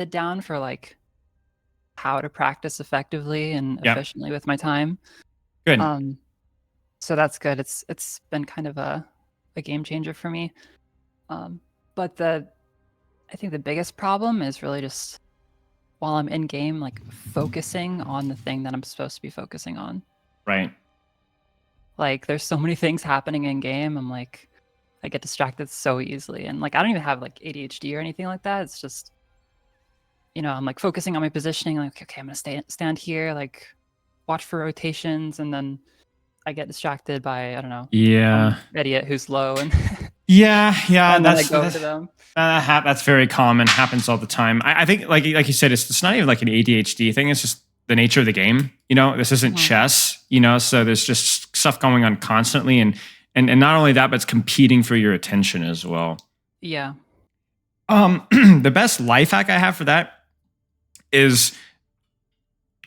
sit down for like how to practice effectively and Yeah, efficiently with my time. good. Um, so that's good. It's been kind of a game changer for me. But I think the biggest problem is really just while I'm in game, like focusing on the thing that I'm supposed to be focusing on. Right. Like there's so many things happening in game. I'm like, I get distracted so easily. And like I don't even have like ADHD or anything like that. It's just, I'm like focusing on my positioning, like, okay, I'm gonna stand here, like watch for rotations, and then I get distracted by, I don't know, Yeah. some idiot who's low and Yeah. and then I go for them. That's very common. Happens all the time. I think, like you said, it's not even like an ADHD thing. It's just the nature of the game. This isn't Mhm. chess. So there's just stuff going on constantly, and not only that, but it's competing for your attention as well. Yeah. The best life hack I have for that is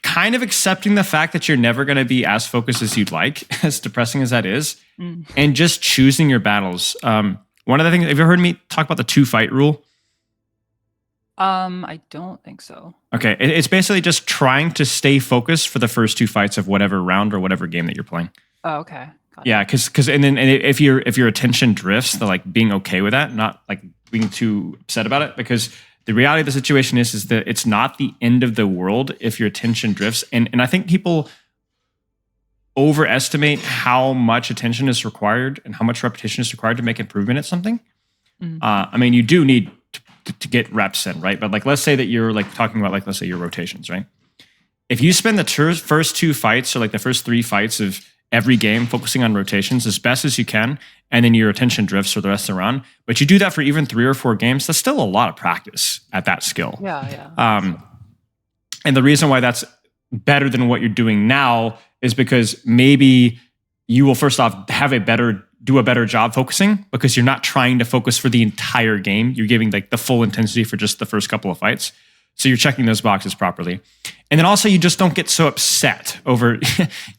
kind of accepting the fact that you're never going to be as focused as you'd like, as depressing as that is, and just choosing your battles. One of the things, have you ever heard me talk about the 2-fight rule? I don't think so. Okay, it's basically just trying to stay focused for the first 2 fights of whatever round or whatever game that you're playing. Oh, okay. Got Yeah, it. because and if your attention drifts, the like being okay with that, not like being too upset about it, because the reality of the situation is that it's not the end of the world if your attention drifts, and I think people overestimate how much attention is required and how much repetition is required to make improvement at something. I mean, you do need to get reps in, right? But like, let's say that you're like talking about like, let's say your rotations, right? If you spend the first 2 fights or like the first 3 fights of every game focusing on rotations as best as you can, and then your attention drifts for the rest of the round, but you do that for even 3 or 4 games, that's still a lot of practice at that skill. Yeah. And the reason why that's better than what you're doing now is because maybe you will first off do a better job focusing, because you're not trying to focus for the entire game. You're giving like the full intensity for just the first couple of fights. So you're checking those boxes properly. And then also you just don't get so upset over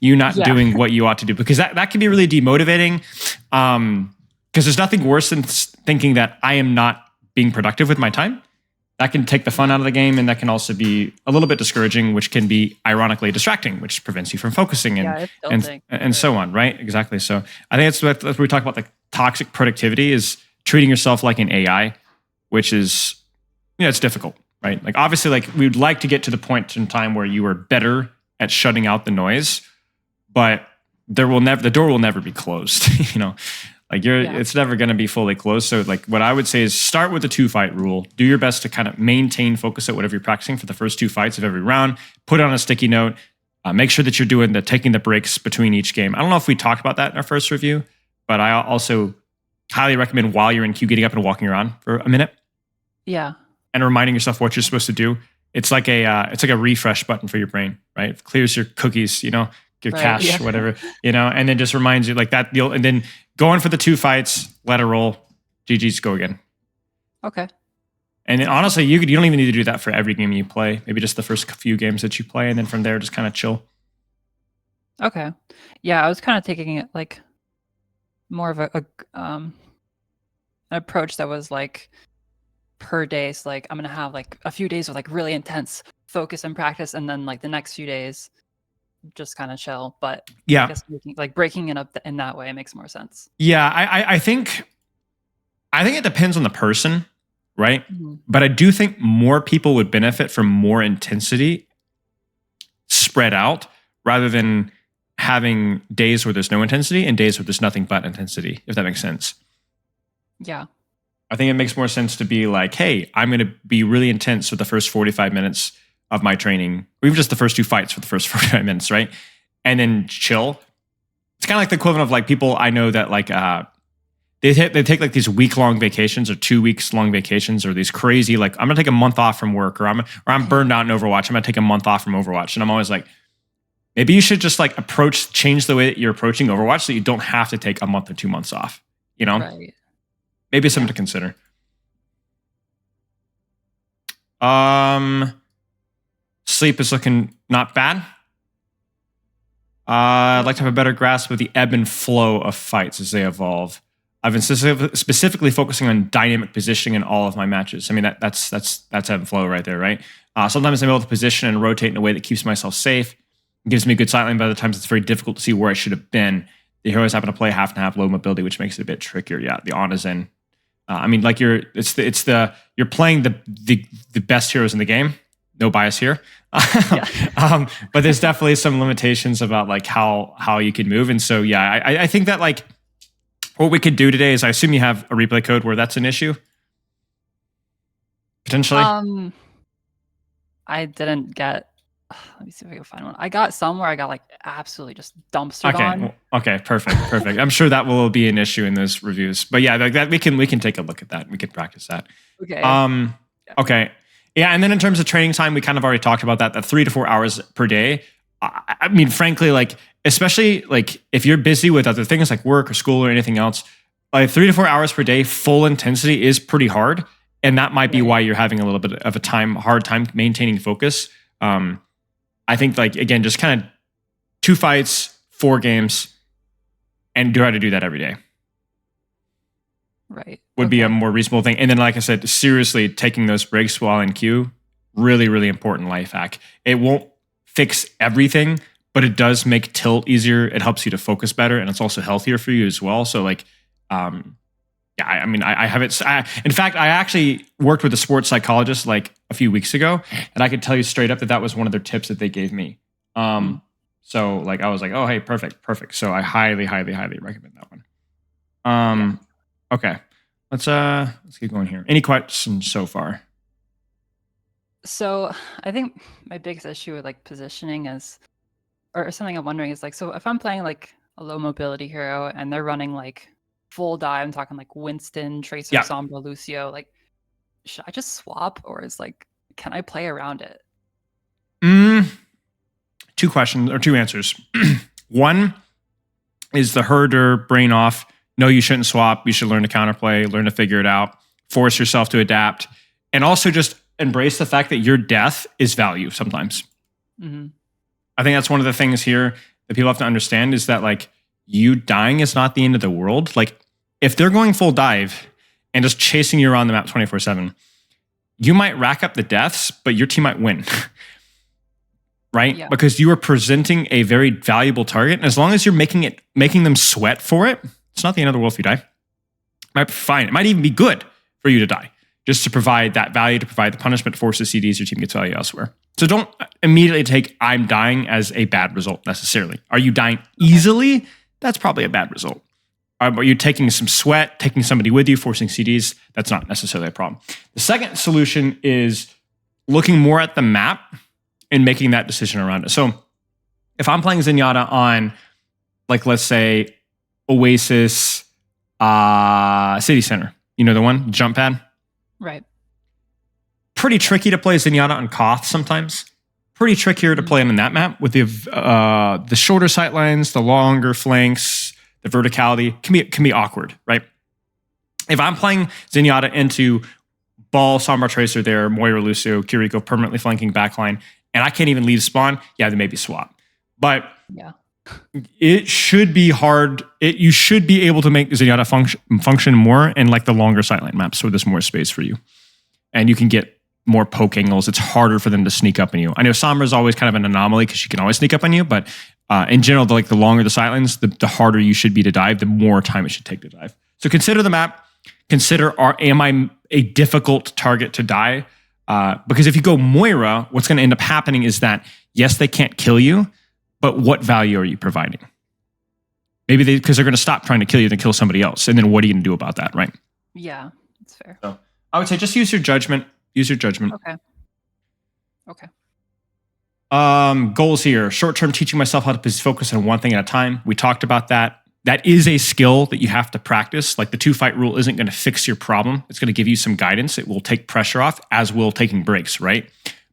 you not doing what you ought to do, because that can be really demotivating. Because there's nothing worse than thinking that I am not being productive with my time. That can take the fun out of the game, and that can also be a little bit discouraging, which can be ironically distracting, which prevents you from focusing and so on, right? Exactly. So I think that's what we talk about, the toxic productivity is treating yourself like an AI, which is, it's difficult, right? Like obviously, like we'd like to get to the point in time where you are better at shutting out the noise, but the door will never be closed, Like it's never going to be fully closed. So like what I would say is start with the 2-fight rule. Do your best to kind of maintain focus at whatever you're practicing for the first 2 fights of every round. Put it on a sticky note. Make sure that you're taking the breaks between each game. I don't know if we talked about that in our first review, but I also highly recommend while you're in queue, getting up and walking around for a minute. Yeah. And reminding yourself what you're supposed to do. It's like a refresh button for your brain, right? It clears your cookies, your cache, whatever, and then just reminds you like that. And then go on for the 2 fights, let it roll. GG's, go again. Okay. And then, honestly, you don't even need to do that for every game you play. Maybe just the first few games that you play, and then from there, just kind of chill. Okay. Yeah, I was kind of taking it like more of an approach that was like per day. So like I'm gonna have like a few days with like really intense focus and practice, and then like the next few days just kind of chill. But yeah, I guess breaking it up in that way makes more sense. Yeah, I think it depends on the person, right? Mm-hmm. But I do think more people would benefit from more intensity spread out rather than having days where there's no intensity and days where there's nothing but intensity, if that makes sense. Yeah. I think it makes more sense to be like, hey, I'm going to be really intense for the first 45 minutes of my training, or even just the first 2 fights for the first 45 minutes, right? And then chill. It's kind of like the equivalent of like people I know that like they take like these week-long vacations or 2 weeks long vacations, or these crazy like I'm gonna take a month off from work, or I'm burned out in Overwatch. I'm gonna take a month off from Overwatch, and I'm always like, maybe you should just like change the way that you're approaching Overwatch so you don't have to take a month or 2 months off. Right. Maybe something to consider. Sleep is looking not bad. I'd like to have a better grasp of the ebb and flow of fights as they evolve. I've been specifically focusing on dynamic positioning in all of my matches. I mean, that's ebb and flow right there, right? Sometimes I'm able to position and rotate in a way that keeps myself safe. It gives me a good sight line, but other times it's very difficult to see where I should have been. The heroes happen to play half and half low mobility, which makes it a bit trickier. Yeah, the on is in. I mean, like you're playing the best heroes in the game. No bias here. But there's definitely some limitations about like how you can move. And so, yeah, I think that like what we could do today is I assume you have a replay code where that's an issue. Potentially. I didn't get, let me see if I can find one. I got some where I got like absolutely just dumpstered on. Okay, perfect. I'm sure that will be an issue in those reviews. But yeah, like that we can take a look at that. We can practice that. Okay. Okay. Yeah, and then in terms of training time, we kind of already talked about that 3 to 4 hours per day. I mean, frankly, like especially like if you're busy with other things like work or school or anything else, like 3 to 4 hours per day, full intensity is pretty hard. And that might be why you're having a little bit of a hard time maintaining focus. I think like, again, just kind of 2 fights, 4 games, and try to do that every day. Right. Would be a more reasonable thing. And then, like I said, seriously taking those breaks while in queue, really, really important life hack. It won't fix everything, but it does make tilt easier. It helps you to focus better, and it's also healthier for you as well. So like, yeah, I mean, I have it. In fact, I actually worked with a sports psychologist like a few weeks ago, and I could tell you straight up that was one of their tips that they gave me. So like, I was like, oh, hey, perfect. So I highly, highly, highly recommend that one. Okay, let's get going here. Any questions so far? So I think my biggest issue with like positioning is, or something I'm wondering is like, so if I'm playing like a low mobility hero and they're running like full dive, I'm talking like Winston, Tracer, Sombra, Lucio, like should I just swap, or is like, can I play around it? 2 questions or 2 answers. One is the herder brain off. No, you shouldn't swap. You should learn to counterplay, learn to figure it out, force yourself to adapt, and also just embrace the fact that your death is value sometimes. Mm-hmm. I think that's one of the things here that people have to understand is that like you dying is not the end of the world. Like if they're going full dive and just chasing you around the map 24/7, you might rack up the deaths, but your team might win. Right? Yeah. Because you are presenting a very valuable target. And as long as you're making them sweat for it, it's not the end of the world if you die. It might be fine. It might even be good for you to die, just to provide that value, to provide the punishment, force the CDs, your team gets value elsewhere. So don't immediately take I'm dying as a bad result necessarily. Are you dying easily? That's probably a bad result. Are you taking some sweat, taking somebody with you, forcing CDs? That's not necessarily a problem. The second solution is looking more at the map and making that decision around it. So if I'm playing Zenyatta on, like, let's say, Oasis City Center, you know the one, jump pad? Right. Pretty tricky to play Zenyatta on Koth sometimes. Pretty trickier to play on that map with the shorter sight lines, the longer flanks, the verticality can be awkward, right? If I'm playing Zenyatta into Ball, Sombra Tracer there, Moira, Lucio, Kiriko permanently flanking backline, and I can't even leave spawn, yeah, then maybe swap. But yeah, it should be hard. You should be able to make Zenyatta function more in like the longer sightline maps where there's more space for you. And you can get more poke angles. It's harder for them to sneak up on you. I know Sombra is always kind of an anomaly because she can always sneak up on you, but in general, the longer the sightlines, the harder you should be to dive, the more time it should take to dive. So consider the map. Consider, am I a difficult target to die? Because if you go Moira, what's going to end up happening is that, yes, they can't kill you, but what value are you providing? Maybe because they're going to stop trying to kill you and kill somebody else. And then what are you going to do about that, right? Yeah, that's fair. So I would say just use your judgment. Use your judgment. Okay. Goals here. Short-term, teaching myself how to focus on one thing at a time. We talked about that. That is a skill that you have to practice. Like the 2-fight rule isn't going to fix your problem. It's going to give you some guidance. It will take pressure off, as will taking breaks, right?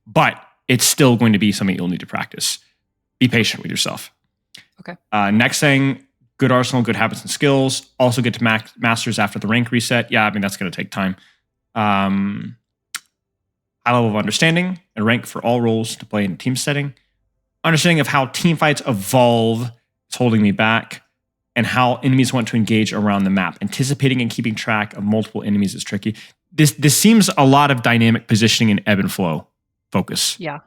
But it's still going to be something you'll need to practice. Be patient with yourself. Okay. Next thing, good arsenal, good habits and skills. Also get to masters after the rank reset. Yeah, I mean, that's going to take time. High level of understanding and rank for all roles to play in a team setting. Understanding of how team fights evolve is holding me back. and how enemies want to engage around the map. Anticipating and keeping track of multiple enemies is tricky. This seems a lot of dynamic positioning and ebb and flow focus. Yeah.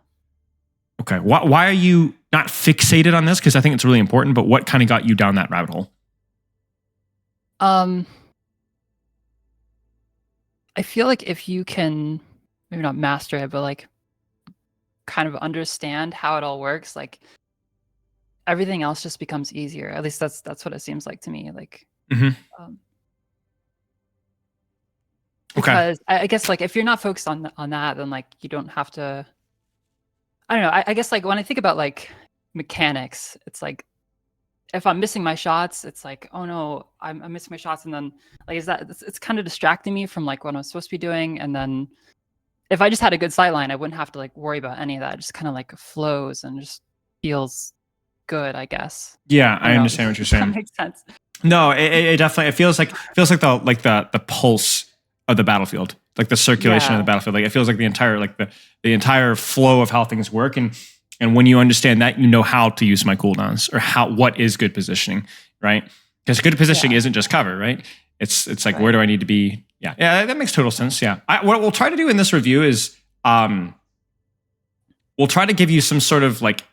Okay. Why are you not fixated on this? Because I think it's really important, but what kind of got you down that rabbit hole? I feel like if you can maybe not master it, but like kind of understand how it all works, like everything else just becomes easier. At least that's what it seems like to me. Like, Okay. because I guess like if you're not focused on that, then like you don't have to. I don't know. I guess like when I think about like mechanics, it's like if I'm missing my shots, it's like, oh no, I'm missing my shots, and then like it's kind of distracting me from like what I'm supposed to be doing. And then if I just had a good sight line, I wouldn't have to like worry about any of that. It just kind of like flows and just feels good, I guess. Yeah, I know. understand what you're saying. That makes sense. No, it definitely feels like the pulse of the battlefield, like the circulation of the battlefield. Like it feels like the entire flow of how things work. And when you understand that, you know how to use my cooldowns or what is good positioning, right? Because good positioning isn't just cover, right? It's like, where do I need to be? Yeah, that makes total sense. Yeah, what we'll try to do in this review is we'll try to give you some sort of like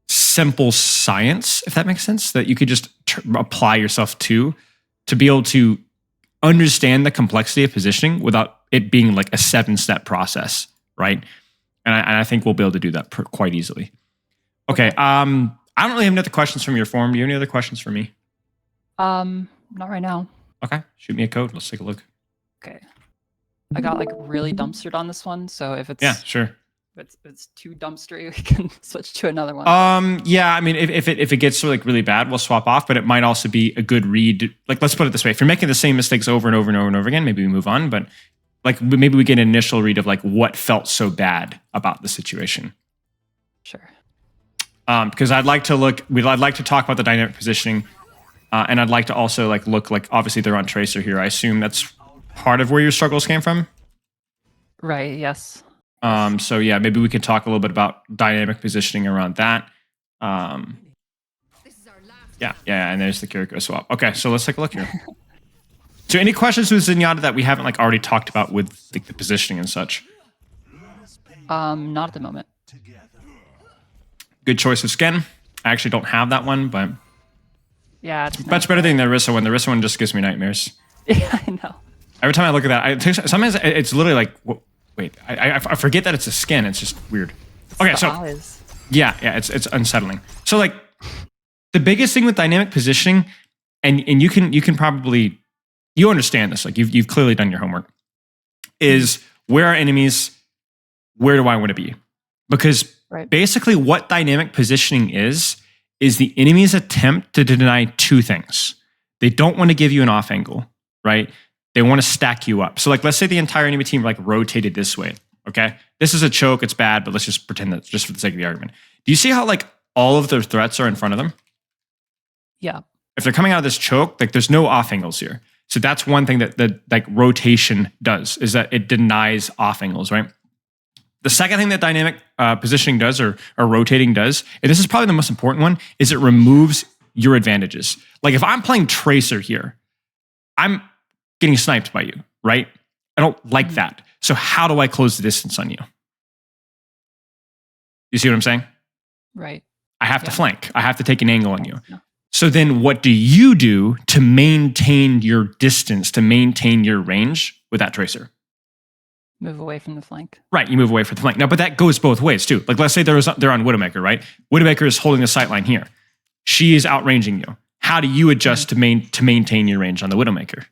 simple science, if that makes sense, that you could just apply yourself to be able to understand the complexity of positioning without it being like a 7-step process, right? And I think we'll be able to do that quite easily. Okay. I don't really have any other questions from your forum. Do you have any other questions for me? Not right now. Okay. Shoot me a code. Let's take a look. Okay. I got like really dumpstered on this one, so if it's sure. If it's too dumpstery, we can switch to another one. Yeah. I mean, if it gets like really bad, we'll swap off. But it might also be a good read. Like, let's put it this way: if you're making the same mistakes over and over and over and over again, maybe we move on. But like, maybe we get an initial read of like what felt so bad about the situation. Sure. Because I'd like to talk about the dynamic positioning, and I'd like to also like look like obviously they're on Tracer here. I assume that's part of where your struggles came from. Right. Yes. So yeah, maybe we could talk a little bit about dynamic positioning around that. Yeah, and there's the Kiriko swap. Okay, so let's take a look here. So any questions with Zenyatta that we haven't like already talked about with the positioning and such? Not at the moment. Good choice of skin. I actually don't have that one, but yeah, it's much better than the Orisa one. The Orisa one just gives me nightmares. Yeah, I know. Every time I look at that, sometimes it's literally like, wait, I forget that it's a skin. It's just weird. Okay, so eyes. yeah, it's unsettling. So like the biggest thing with dynamic positioning, and you can probably you understand this, like you've clearly done your homework, is where are enemies? Where do I want to be? Because basically what dynamic positioning is the enemy's attempt to deny two things. They don't want to give you an off angle, right? They want to stack you up. So like, let's say the entire enemy team like rotated this way, okay? This is a choke, it's bad, but let's just pretend that just for the sake of the argument. Do you see how like all of their threats are in front of them? Yeah. If they're coming out of this choke, like there's no off angles here. So that's one thing that like rotation does, is that it denies off angles, right? The second thing that dynamic positioning does or rotating does, and this is probably the most important one, is it removes your advantages. Like if I'm playing Tracer here, I'm getting sniped by you, right? I don't like that. So how do I close the distance on you? You see what I'm saying? Right. I have to flank. I have to take an angle on you. Yeah. So then what do you do to maintain your distance, to maintain your range with that Tracer? Move away from the flank. Right, you move away from the flank. Now, but that goes both ways too. Like let's say they're on Widowmaker, right? Widowmaker is holding the sight line here. She is outranging you. How do you adjust to maintain your range on the Widowmaker?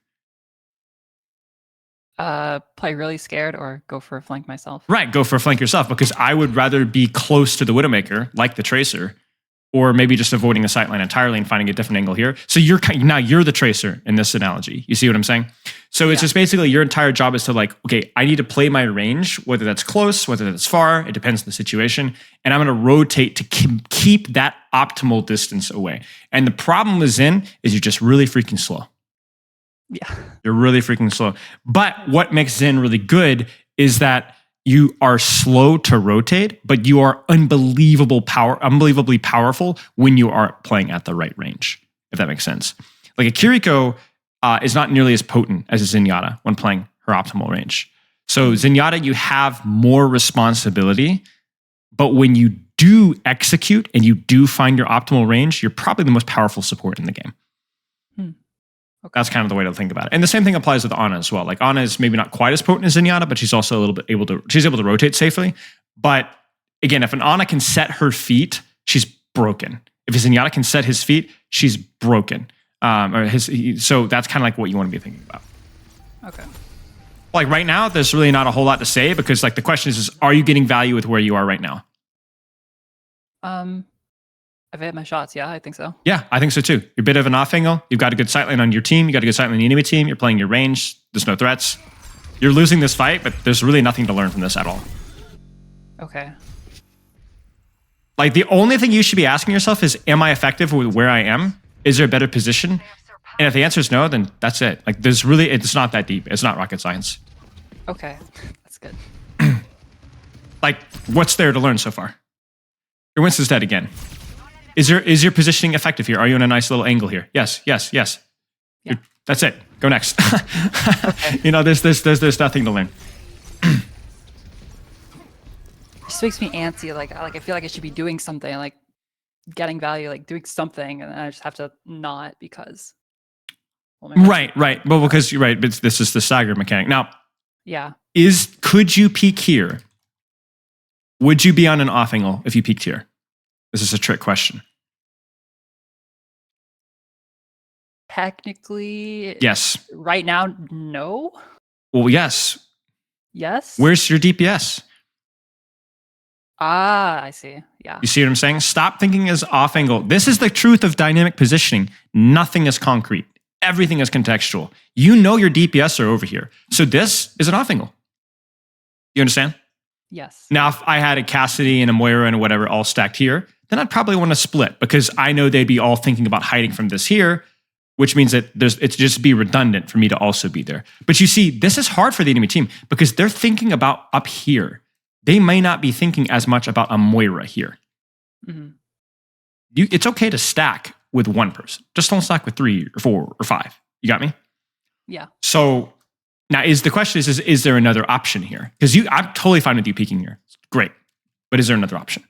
Play really scared or go for a flank myself. Right, go for a flank yourself, because I would rather be close to the Widowmaker, like the Tracer, or maybe just avoiding a sightline entirely and finding a different angle here. So you're the Tracer in this analogy. You see what I'm saying? So it's just basically your entire job is to like, okay, I need to play my range, whether that's close, whether that's far, it depends on the situation. And I'm going to rotate to keep that optimal distance away. And the problem with Zen is you're just really freaking slow. Yeah. You're really freaking slow. But what makes Zen really good is that you are slow to rotate, but you are unbelievably powerful when you are playing at the right range. if that makes sense. Like a Kiriko is not nearly as potent as a Zenyatta when playing her optimal range. So Zenyatta, you have more responsibility, but when you do execute and you do find your optimal range, you're probably the most powerful support in the game. Okay. That's kind of the way to think about it. And the same thing applies with Ana as well. Like Ana is maybe not quite as potent as Zenyatta, but she's also a little bit able to rotate safely. But again, if an Ana can set her feet, she's broken. If a Zenyatta can set his feet, she's broken. So that's kind of like what you want to be thinking about. Okay. Like right now, there's really not a whole lot to say because like the question is are you getting value with where you are right now? I've hit my shots. Yeah, I think so. Yeah, I think so too. You're a bit of an off angle. You've got a good sight line on your team. You got a good sight line on the enemy team. You're playing your range. There's no threats. You're losing this fight, but there's really nothing to learn from this at all. Okay. Like the only thing you should be asking yourself is, am I effective with where I am? Is there a better position? And if the answer is no, then that's it. Like it's not that deep. It's not rocket science. Okay. That's good. Like what's there to learn so far? Your Winston's dead again. Is your positioning effective here? Are you in a nice little angle here? Yes. Yeah. That's it. Go next. Okay. You know, there's nothing to learn. It just makes me antsy. Like I feel like I should be doing something, like getting value, like doing something, and then I just have to not because. Well, maybe Right. Well, because you're right, but this is the stagger mechanic. Now, yeah. could you peek here? Would you be on an off angle if you peeked here? This is a trick question. Technically, Yes. right now, no. Well, yes. Yes. Where's your DPS? Ah, I see. Yeah. You see what I'm saying? Stop thinking as off angle. This is the truth of dynamic positioning. Nothing is concrete. Everything is contextual. You know your DPS are over here. So this is an off angle. You understand? Yes. Now, if I had a Cassidy and a Moira and whatever all stacked here, then I'd probably want to split because I know they'd be all thinking about hiding from this here, which means that it's just be redundant for me to also be there. But you see, this is hard for the enemy team because they're thinking about up here. They may not be thinking as much about a Moira here. Mm-hmm. It's okay to stack with one person. Just don't stack with 3 or 4 or 5. You got me? Yeah. So now the question is there another option here? Because I'm totally fine with you peeking here. Great. But is there another option?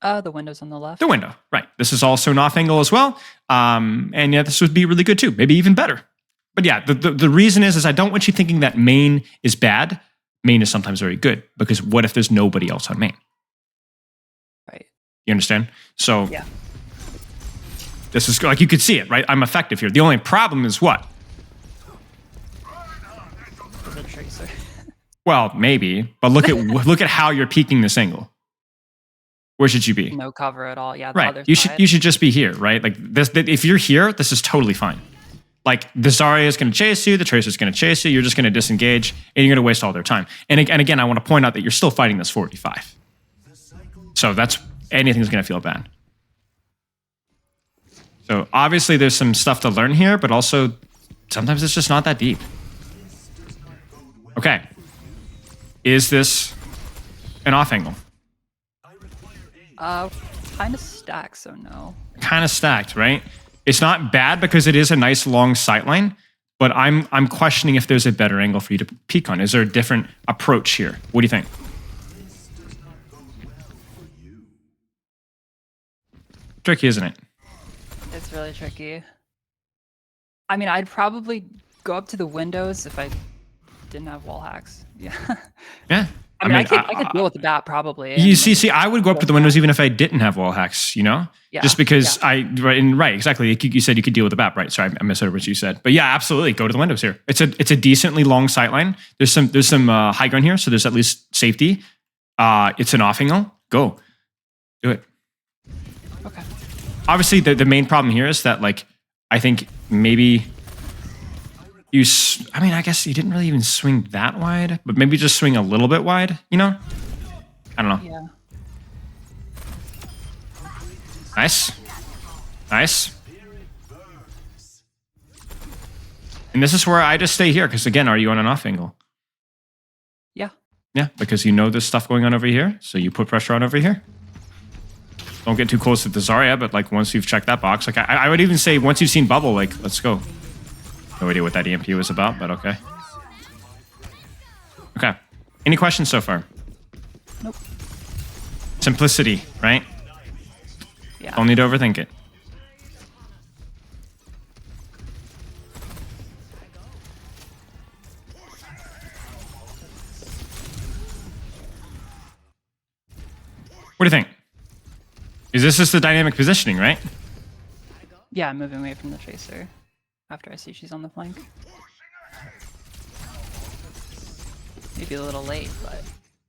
The window's on the left. The window, right. This is also an off angle as well. And yeah, this would be really good too. Maybe even better. But yeah, the reason is I don't want you thinking that main is bad. Main is sometimes very good because what if there's nobody else on main? Right. You understand? So Yeah. this is like you could see it, right? I'm effective here. The only problem is what? Is it a tracer? Well, maybe, but look at how you're peeking this angle. Where should you be? No cover at all. Yeah. The Right. Other You side. should just be here, right? Like this. If you're here, this is totally fine. Like the Zarya is going to chase you, the Tracer is going to chase you. You're just going to disengage, and you're going to waste all their time. And again, I want to point out that you're still fighting this 45. So anything's going to feel bad. So obviously, there's some stuff to learn here, but also sometimes it's just not that deep. Okay. Is this an off angle? Kind of stacked, so no. Kind of stacked, right? It's not bad because it is a nice long sightline, but I'm questioning if there's a better angle for you to peek on. Is there a different approach here? What do you think? Tricky, isn't it? It's really tricky. I mean, I'd probably go up to the windows if I didn't have wall hacks. Yeah. Yeah. I mean, I could deal with that probably. You see, I would go up to the windows even if I didn't have wall hacks, you know? Yeah, Just because right, exactly. You said you could deal with the BAP, right? Sorry, I misheard what you said. But yeah, absolutely. Go to the windows here. It's a decently long sight line. There's some high ground here, so there's at least safety. It's an off angle. Go. Do it. Okay. Obviously, the main problem here is that, like, I think maybe I guess you didn't really even swing that wide, but maybe just swing a little bit wide, you know? I don't know. Yeah. Nice. And this is where I just stay here, because again, are you on an off angle? Yeah. Yeah, because you know there's stuff going on over here, so you put pressure on over here. Don't get too close to the Zarya, but like once you've checked that box, like I would even say once you've seen Bubble, like let's go. No idea what that EMP was about, but okay. Okay. Any questions so far? Nope. Simplicity, right? Yeah. Don't need to overthink it. What do you think? Is this just the dynamic positioning, right? Yeah, I'm moving away from the Tracer after I see she's on the flank. Maybe a little late, but...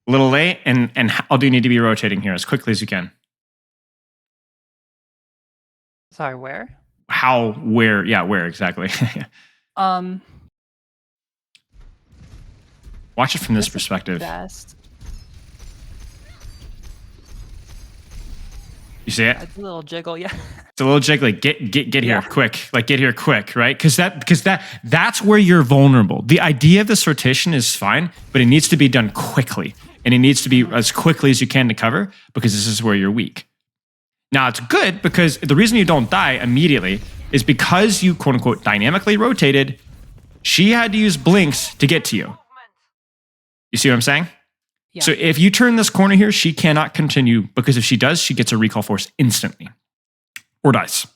A little late, and how do you need to be rotating here as quickly as you can? Sorry, where? How, where, yeah, where exactly? Watch it from this perspective. Best. You see it? It's a little jiggle, yeah. It's a little jiggly. Get here quick. Like get here quick, right? Because that's where you're vulnerable. The idea of this rotation is fine, but it needs to be done quickly. And it needs to be as quickly as you can to cover, because this is where you're weak. Now it's good because the reason you don't die immediately is because you quote unquote dynamically rotated. She had to use blinks to get to you. You see what I'm saying? Yeah. So if you turn this corner here, she cannot continue, because if she does, she gets a recall force instantly. Or dies.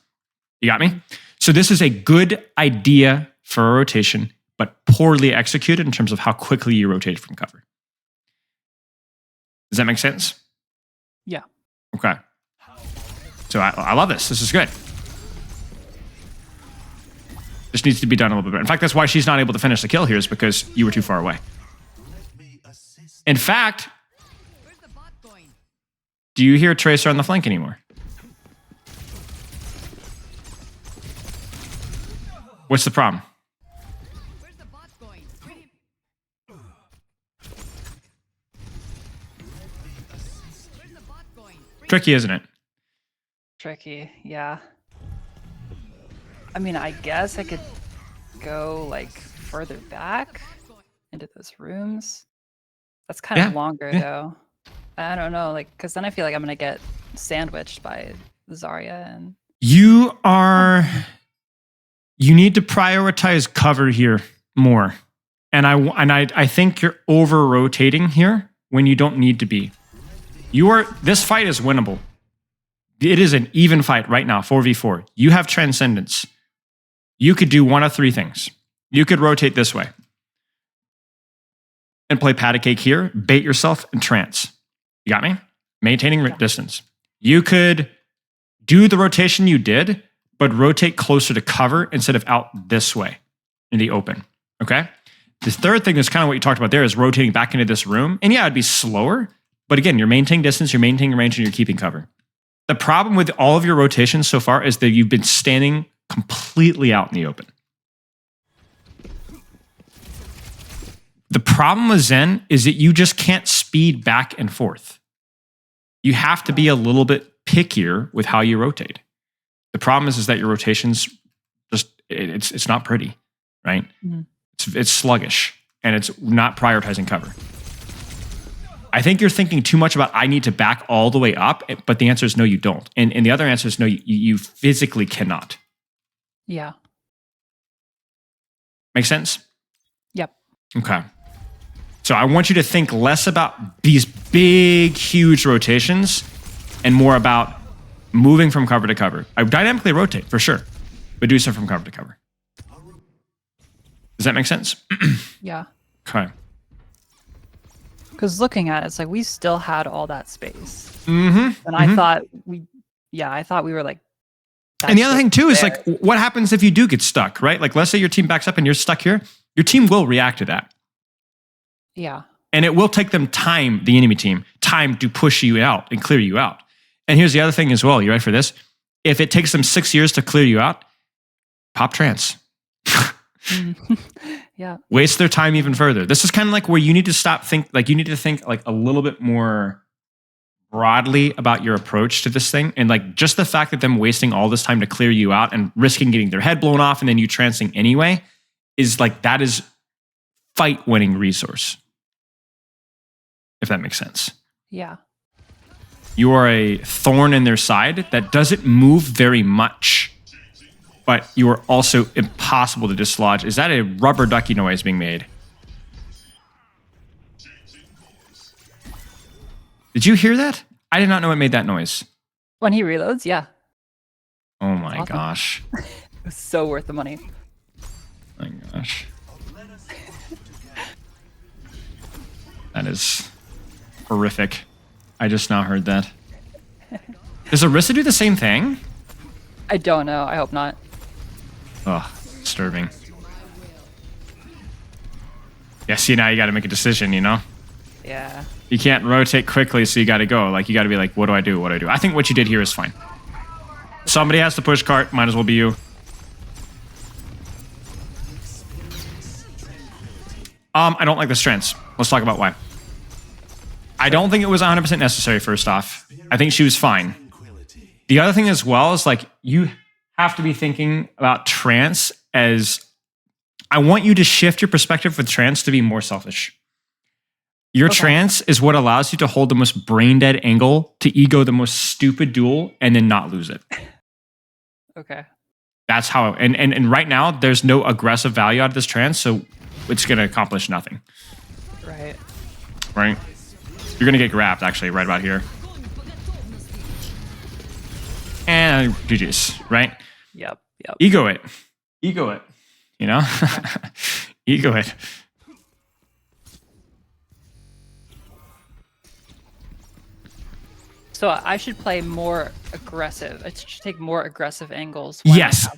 You got me? So this is a good idea for a rotation, but poorly executed in terms of how quickly you rotate from cover. Does that make sense? Yeah. Okay. So I love this. This is good. This needs to be done a little bit better. In fact, that's why she's not able to finish the kill here, is because you were too far away. In fact, do you hear Tracer on the flank anymore? What's the problem? Tricky, isn't it? Tricky, yeah. I mean, I guess I could go like further back into those rooms. That's kind of longer though. I don't know, like, because then I feel like I'm gonna get sandwiched by Zarya and. You need to prioritize cover here more, and I think you're over rotating here when you don't need to be. This fight is winnable. It is an even fight right now, 4v4. You have transcendence. You could do one of three things. You could rotate this way and play patty cake here, bait yourself, and trance. You got me? Maintaining distance. You could do the rotation you did, but rotate closer to cover instead of out this way in the open. Okay? The third thing is kind of what you talked about there, is rotating back into this room. And yeah, it'd be slower, but again, you're maintaining distance, you're maintaining range, and you're keeping cover. The problem with all of your rotations so far is that you've been standing completely out in the open. The problem with Zen is that you just can't speed back and forth. You have to be a little bit pickier with how you rotate. The problem is that your rotations just, it's not pretty, right? Mm-hmm. It's sluggish, and it's not prioritizing cover. I think you're thinking too much about, I need to back all the way up, but the answer is no, you don't. And the other answer is no, you physically cannot. Yeah. Make sense? Yep. Okay. So I want you to think less about these big, huge rotations and more about moving from cover to cover. I dynamically rotate, for sure, but do so from cover to cover. Does that make sense? Yeah. Okay. Because looking at it, it's like we still had all that space. Mm-hmm. And I thought we were like... And the other thing too is like, what happens if you do get stuck, right? Like, let's say your team backs up and you're stuck here. Your team will react to that. Yeah. And it will take them time, the enemy team, time to push you out and clear you out. And here's the other thing as well. You ready for this? If it takes them 6 years to clear you out, pop trance. Yeah. Waste their time even further. This is kind of like where you need to you need to think like a little bit more broadly about your approach to this thing. And like just the fact that them wasting all this time to clear you out and risking getting their head blown off and then you trancing anyway is like, that is fight winning resource. If that makes sense. Yeah. You are a thorn in their side that doesn't move very much, but you are also impossible to dislodge. Is that a rubber ducky noise being made? Did you hear that? I did not know it made that noise. When he reloads, yeah. Oh my Awesome. gosh. It was so worth the money. My gosh. That is horrific. I just now heard that. Does Orisa do the same thing? I don't know. I hope not. Ugh, disturbing. Yeah, see, now you got to make a decision, you know? Yeah. You can't rotate quickly, so you got to go. Like, you got to be like, what do I do? What do I do? I think what you did here is fine. Somebody has to push cart. Might as well be you. I don't like the strengths. Let's talk about why. I don't think it was 100% necessary, first off. I think she was fine. The other thing as well is, like, you have to be thinking about trance as... I want you to shift your perspective with trance to be more selfish. Your trance is what allows you to hold the most brain-dead angle to ego the most stupid duel and then not lose it. Okay. That's how... And right now, there's no aggressive value out of this trance, so it's going to accomplish nothing. Right. Right? You're going to get grabbed, actually, right about here. And GG's, right? Yep. Ego it. Ego it. You know? Ego it. So I should play more aggressive. I should take more aggressive angles. When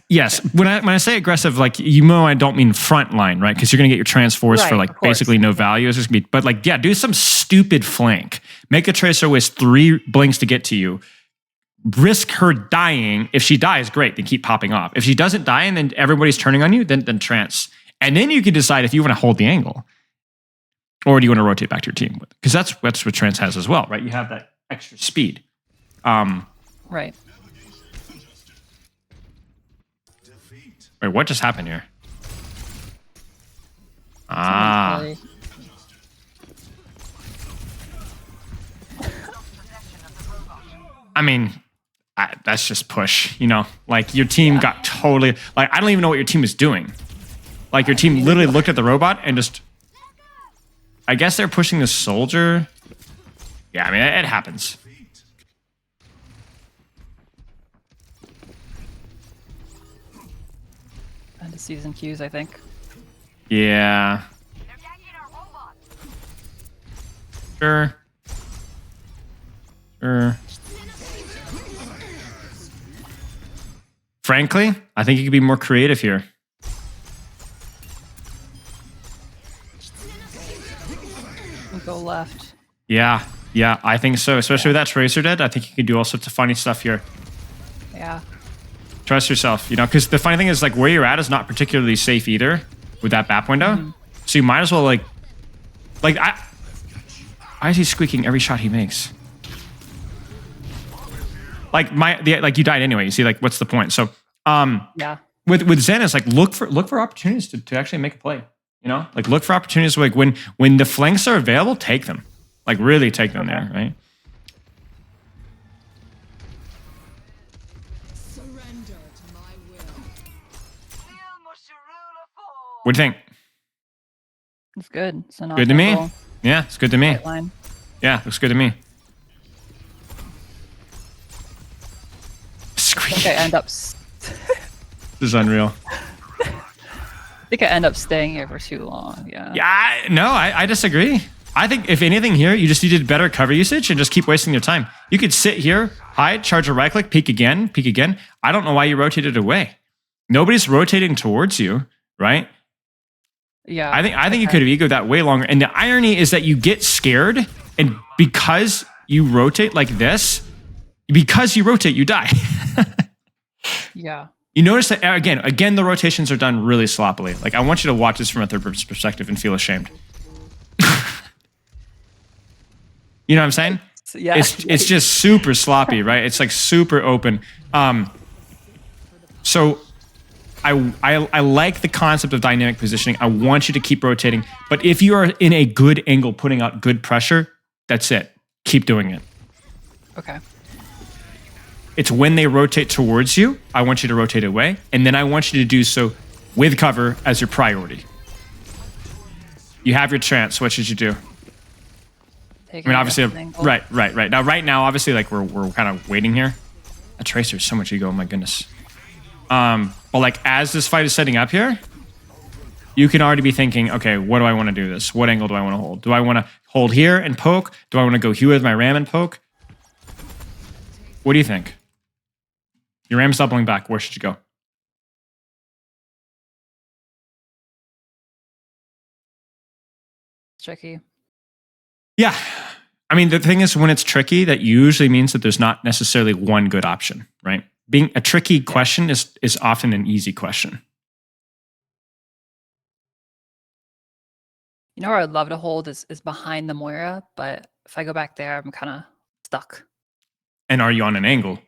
Yes. When I say aggressive, like, you know, I don't mean front line, right? Because you're gonna get your transforce for like basically no value. It's just gonna be, but like, yeah, do some stupid flank. Make a tracer with 3 blinks to get to you. Risk her dying. If she dies, great. Then keep popping off. If she doesn't die and then everybody's turning on you, then trance. And then you can decide if you want to hold the angle, or do you want to rotate back to your team? Because that's what trance has as well, right? You have that extra speed. Right. Wait, what just happened here? Ah. I mean, that's just push, you know? Like, your team got totally... Like, I don't even know what your team is doing. Like, your team literally looked at the robot and just... I guess they're pushing the soldier. Yeah, I mean, it happens. And the season cues, I think. Yeah. Sure. Frankly, I think you could be more creative here. We'll go left. Yeah, I think so. Especially with that Tracer dead, I think you can do all sorts of funny stuff here. Yeah. Trust yourself, you know, because the funny thing is, like, where you're at is not particularly safe either with that BAP window. So you might as well, like why is he squeaking every shot he makes? Like, like, you died anyway. You see, like, what's the point? So, yeah. With Zen, it's like, look for opportunities to actually make a play. You know, like, look for opportunities. Like, when the flanks are available, take them. Like, really take them there, right? Surrender to my will. What do you think? It's good. It's an good to me. Yeah, it's good to me. Line. Yeah, looks good to me. I think I end up. This is unreal. I think I end up staying here for too long. Yeah. Yeah, I disagree. I think if anything here, you just needed better cover usage and just keep wasting your time. You could sit here, hide, charge a right click, peek again, peek again. I don't know why you rotated away. Nobody's rotating towards you, right? Yeah. I think you could have egoed that way longer. And the irony is that you get scared, and because you rotate like this, because you rotate, you die. Yeah. You notice that again, the rotations are done really sloppily. Like, I want you to watch this from a third person perspective and feel ashamed. You know what I'm saying? Yeah. It's just super sloppy, right? It's like super open. So I like the concept of dynamic positioning. I want you to keep rotating. But if you are in a good angle, putting out good pressure, that's it. Keep doing it. Okay. It's when they rotate towards you, I want you to rotate away, and then I want you to do so with cover as your priority. You have your chance. What should you do? I mean, obviously, right. Now, obviously, like we're kind of waiting here. A Tracer's so much ego. Oh my goodness. But like as this fight is setting up here, you can already be thinking, okay, what do I want to do this? What angle do I want to hold? Do I want to hold here and poke? Do I want to go here with my ram and poke? What do you think? Your ram's doubling back. Where should you go? It's tricky. Yeah. I mean, the thing is, when it's tricky, that usually means that there's not necessarily one good option, right? Being a tricky question is often an easy question. You know where I'd love to hold is behind the Moira, but if I go back there, I'm kind of stuck. And are you on an angle?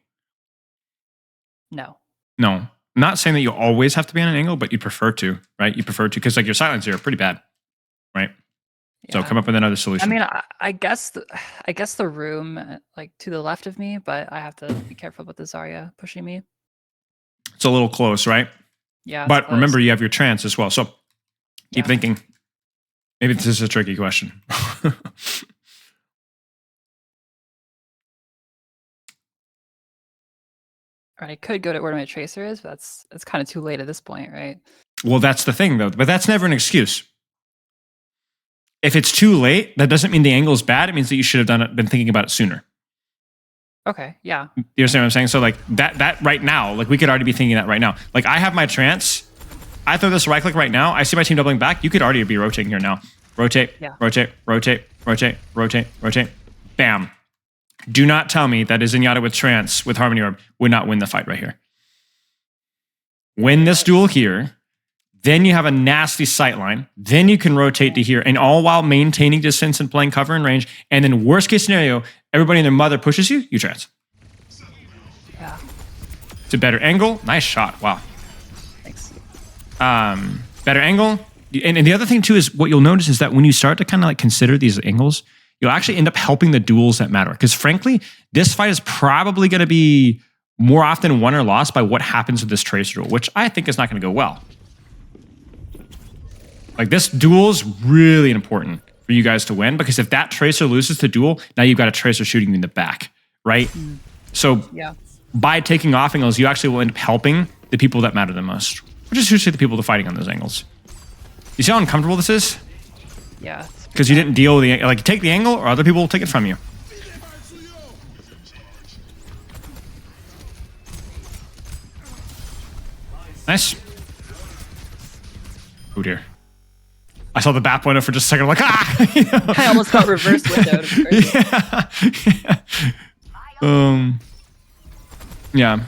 No. No. I'm not saying that you always have to be on an angle, but you prefer to, right? You prefer to, because like your silence here are pretty bad, right? Yeah. So come up with another solution. I mean, I guess the room like to the left of me, but I have to be careful with the Zarya pushing me. It's a little close, right? Yeah. But remember, you have your trance as well. So keep Yeah. thinking. Maybe this is a tricky question. I could go to where my Tracer is, but it's kind of too late at this point, right? Well, that's the thing, though. But that's never an excuse. If it's too late, that doesn't mean the angle is bad. It means that you should have been thinking about it sooner. Okay, yeah. You understand what I'm saying? So like that right now, like we could already be thinking that right now. Like I have my trance. I throw this right click right now. I see my team doubling back. You could already be rotating here now. Rotate, rotate, rotate, rotate, rotate, rotate. Bam. Do not tell me that a Zenyatta with trance with Harmony Orb would not win the fight right here. Win this duel here. Then you have a nasty sightline. Then you can rotate to here, and all while maintaining distance and playing cover and range. And then worst case scenario, everybody and their mother pushes you, you trance. Yeah. It's a better angle. Nice shot. Wow. Thanks. Better angle. And the other thing too is what you'll notice is that when you start to kind of like consider these angles, you'll actually end up helping the duels that matter. Because frankly, this fight is probably going to be more often won or lost by what happens with this Tracer duel, which I think is not going to go well. Like this duel is really important for you guys to win, because if that Tracer loses the duel, now you've got a Tracer shooting you in the back, right? So by taking off angles, you actually will end up helping the people that matter the most, which is usually the people that are fighting on those angles. You see how uncomfortable this is? Yeah. Because you didn't deal with the, like, take the angle or other people will take it from you. Nice. Oh dear. I saw the bat window for just a second. I'm like, ah! You know? I almost got reverse windowed. Yeah.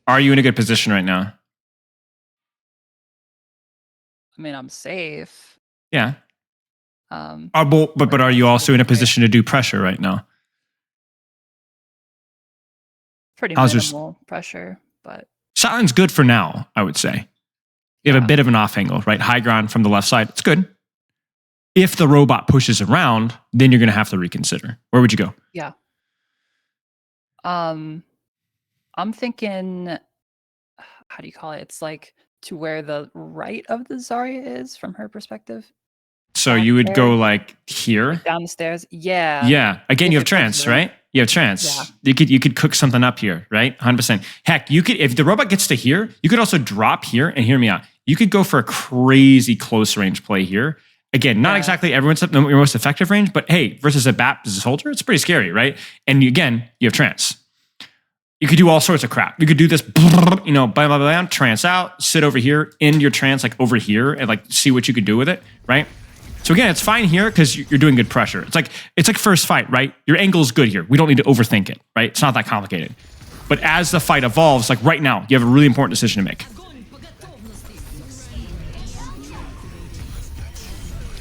Are you in a good position right now? I mean, I'm safe. Yeah. But are you also in a position to do pressure right now? Pretty How's minimal pressure, but Silent's good for now, I would say. You have a bit of an off angle, right? High ground from the left side. It's good. If the robot pushes around, then you're going to have to reconsider. Where would you go? Yeah. I'm thinking, how do you call it? It's like to where the right of the Zarya is from her perspective. So you would go like here? Like down the stairs. Yeah. Yeah. Again, you have trance, right? You have trance. Yeah. You could cook something up here, right? 100%. Heck, you could, if the robot gets to here, you could also drop here and hear me out. You could go for a crazy close range play here. Again, not exactly everyone's your most effective range, but hey, versus a bat versus soldier, it's pretty scary, right? And again, you have trance. You could do all sorts of crap. You could do this, you know, blah, blah, blah, trance out, sit over here, end your trance like over here and like see what you could do with it, right? So again, it's fine here because you're doing good pressure. It's like first fight, right? Your angle is good here. We don't need to overthink it, right? It's not that complicated. But as the fight evolves, like right now, you have a really important decision to make.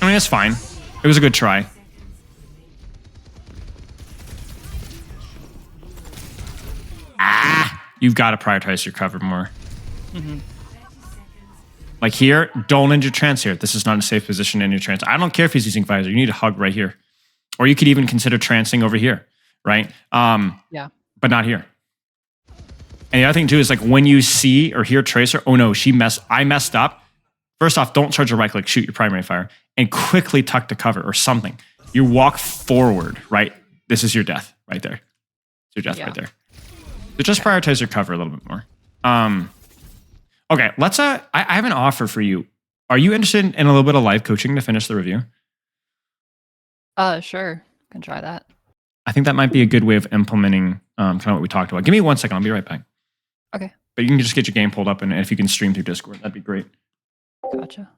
I mean, it's fine. It was a good try. You've got to prioritize your cover more. Mhm. Like here, don't end your trance here. This is not a safe position in your trance. I don't care if he's using visor. You need to hug right here. Or you could even consider trancing over here, right? Yeah. But not here. And the other thing too is like when you see or hear Tracer, oh no, I messed up. First off, don't charge a right click, shoot your primary fire, and quickly tuck to cover or something. You walk forward, right? This is your death right there. It's your death right there. So just prioritize your cover a little bit more. Okay, let's I have an offer for you. Are you interested in a little bit of live coaching to finish the review? Sure. Can try that. I think that might be a good way of implementing kind of what we talked about. Give me 1 second. I'll be right back. Okay. But you can just get your game pulled up, and if you can stream through Discord, that'd be great. Gotcha.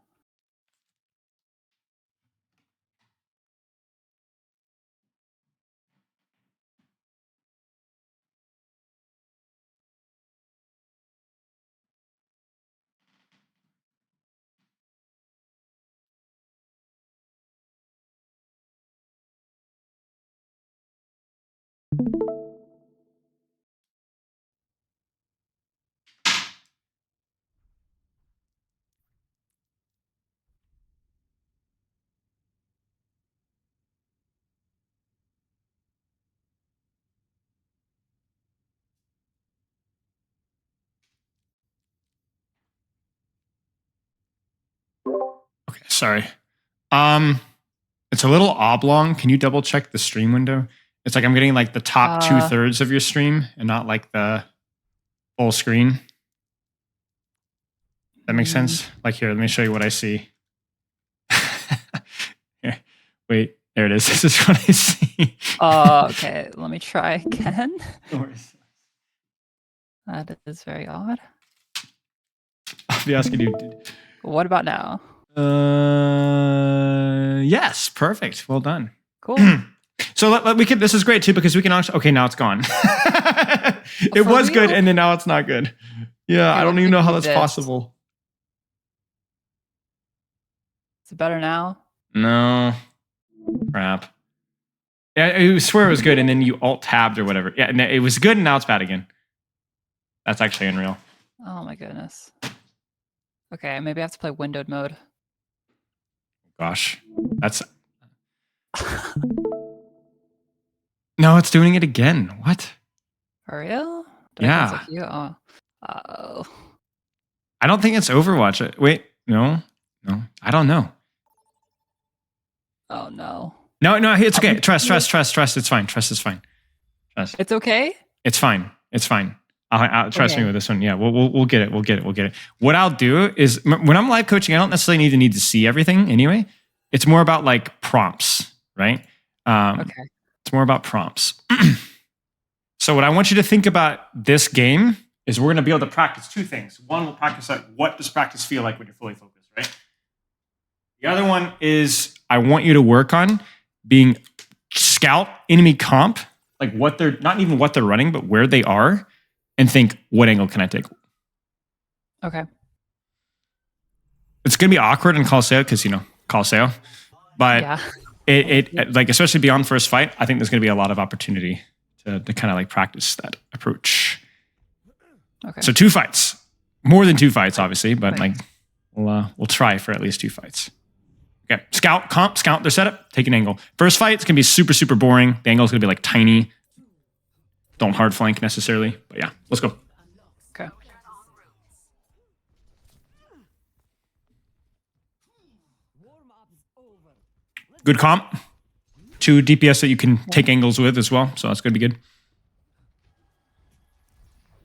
Okay, sorry. It's a little oblong. Can you double check the stream window? It's like I'm getting like the top 2/3 of your stream and not like the full screen. That makes sense? Like here, let me show you what I see. Here, wait, there it is. This is what I see. Okay. Let me try again. No worries. That is very odd. I'll be asking you. What about now? Yes, perfect. Well done. Cool. So we could. This is great too because we can actually. Okay, now it's gone. It For was good, real? and then now it's not good. Yeah, I don't even know how that's possible. Is it better now? No, crap. Yeah, I swear it was good, and then you alt tabbed or whatever. Yeah, and it was good, and now it's bad again. That's actually unreal. Oh my goodness. Okay, maybe I have to play windowed mode. Gosh, that's. No, it's doing it again. What? For real? Did I Yeah. cancel queue? Oh. I don't think it's Overwatch. Wait, no. I don't know. Oh no. No, it's okay. Trust. It's fine. Trust is fine. Trust. It's okay? It's fine. I'll trust me Okay. with this one. Yeah, we'll get it. What I'll do is when I'm live coaching, I don't necessarily need to see everything anyway. It's more about like prompts, right? Okay. It's more about prompts. So what I want you to think about this game is we're going to be able to practice two things. One, we'll practice like what does practice feel like when you're fully focused, right? The other one is I want you to work on being scout enemy comp, like what they're not even what they're running, but where they are, and think what angle can I take? Okay. It's going to be awkward in Call-Seo because Call-Seo, but Yeah. it like especially beyond first fight, I think there's going to be a lot of opportunity to kind of like practice that approach. Okay. So 2 fights, more than 2 fights, obviously, but like we'll try for at least 2 fights. Okay, scout, comp, scout their setup, take an angle. First fight, it's gonna be super, super boring. The angle's gonna be like tiny. Don't hard flank necessarily, but yeah, let's go. Okay. Good comp. 2 DPS that you can take angles with as well, so that's gonna be good.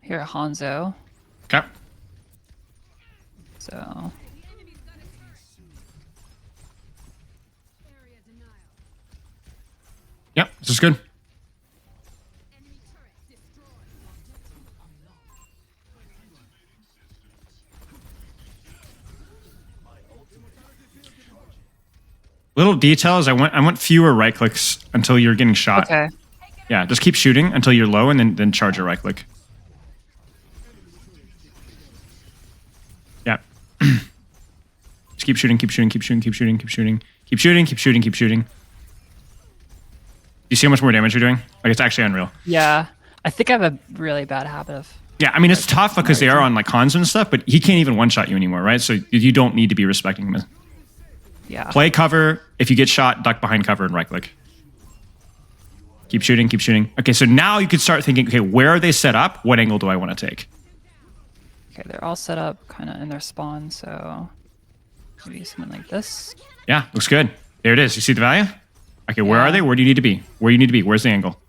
Here at Hanzo. Okay. So Yep, this is good. Little details. I went fewer right clicks until you're getting shot. okay. Yeah, just keep shooting until you're low, and then charge your right click. Yeah. Just keep shooting. You see how much more damage you're doing? Like it's actually unreal. Yeah. I think I have a really bad habit of Yeah, I mean, it's tough because they are on like Hans and stuff, but he can't even one-shot you anymore, right? So you don't need to be respecting him. Yeah. Play cover. If you get shot, duck behind cover and right-click. Keep shooting, keep shooting. Okay, so now you could start thinking, okay, where are they set up? What angle do I want to take? Okay, they're all set up kind of in their spawn, so maybe something like this. Yeah, looks good. There it is. You see the value? Okay, where are they? Where do you need to be? Where do you need to be? Where's the angle?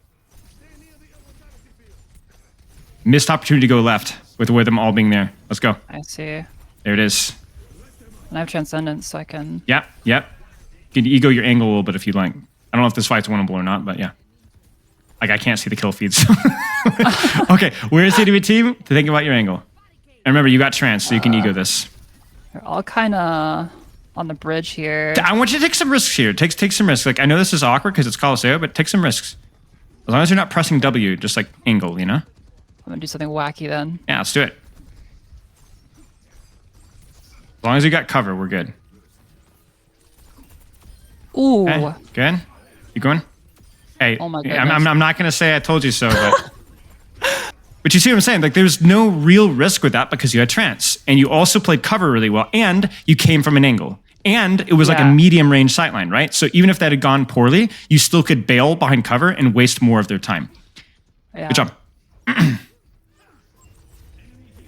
Missed opportunity to go left with them all being there. Let's go. I see. There it is. And I have Transcendence, so I can... Yep, yep. You can ego your angle a little bit if you'd like. I don't know if this fight's winnable or not, but yeah. Like, I can't see the kill feeds. Okay, where's the enemy team to think about your angle? And remember, you got trance, so you can ego this. They're all kind of on the bridge here. I want you to take some risks here. Take some risks. Like, I know this is awkward because it's Colosseo, but take some risks. As long as you're not pressing W, just like angle, you know? I'm gonna do something wacky then. Yeah, let's do it. As long as you got cover, we're good. Ooh. Okay, good. You going? Hey, Oh my I'm not going to say I told you so, but... But you see what I'm saying? Like, there's no real risk with that because you had trance. And you also played cover really well. And you came from an angle. And it was like a medium range sightline, right? So even if that had gone poorly, you still could bail behind cover and waste more of their time. Yeah. Good job.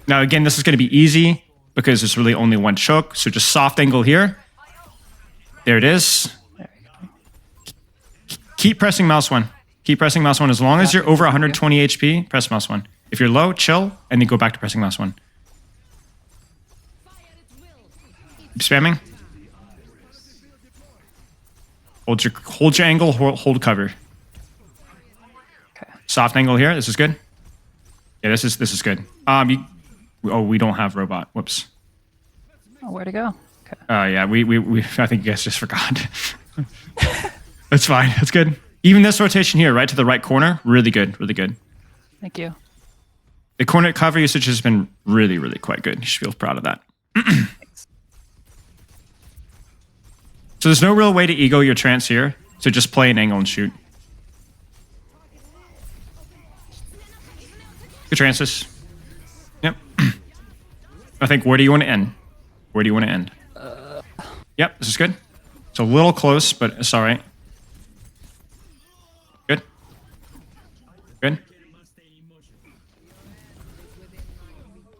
Now, again, this is going to be easy because there's really only one choke. So just soft angle here. There it is. There we go. Keep pressing mouse 1. Keep pressing mouse 1. As long as you're over 120 HP, press mouse 1. If you're low, chill, and then go back to pressing mouse 1. Keep spamming. Hold your angle, hold cover. Okay. Soft angle here. This is good. Yeah, this is good. We don't have robot. Whoops. Oh, where to go? Okay. Yeah, we I think you guys just forgot. That's fine. That's good. Even this rotation here, right to the right corner, really good, really good. Thank you. The corner cover usage has been really, really quite good. You should feel proud of that. So there's no real way to ego your trance here. So just play an angle and shoot. Good trances. Yep. I think, where do you want to end? Where do you want to end? Yep, this is good. It's a little close, but it's all right. Good. Good.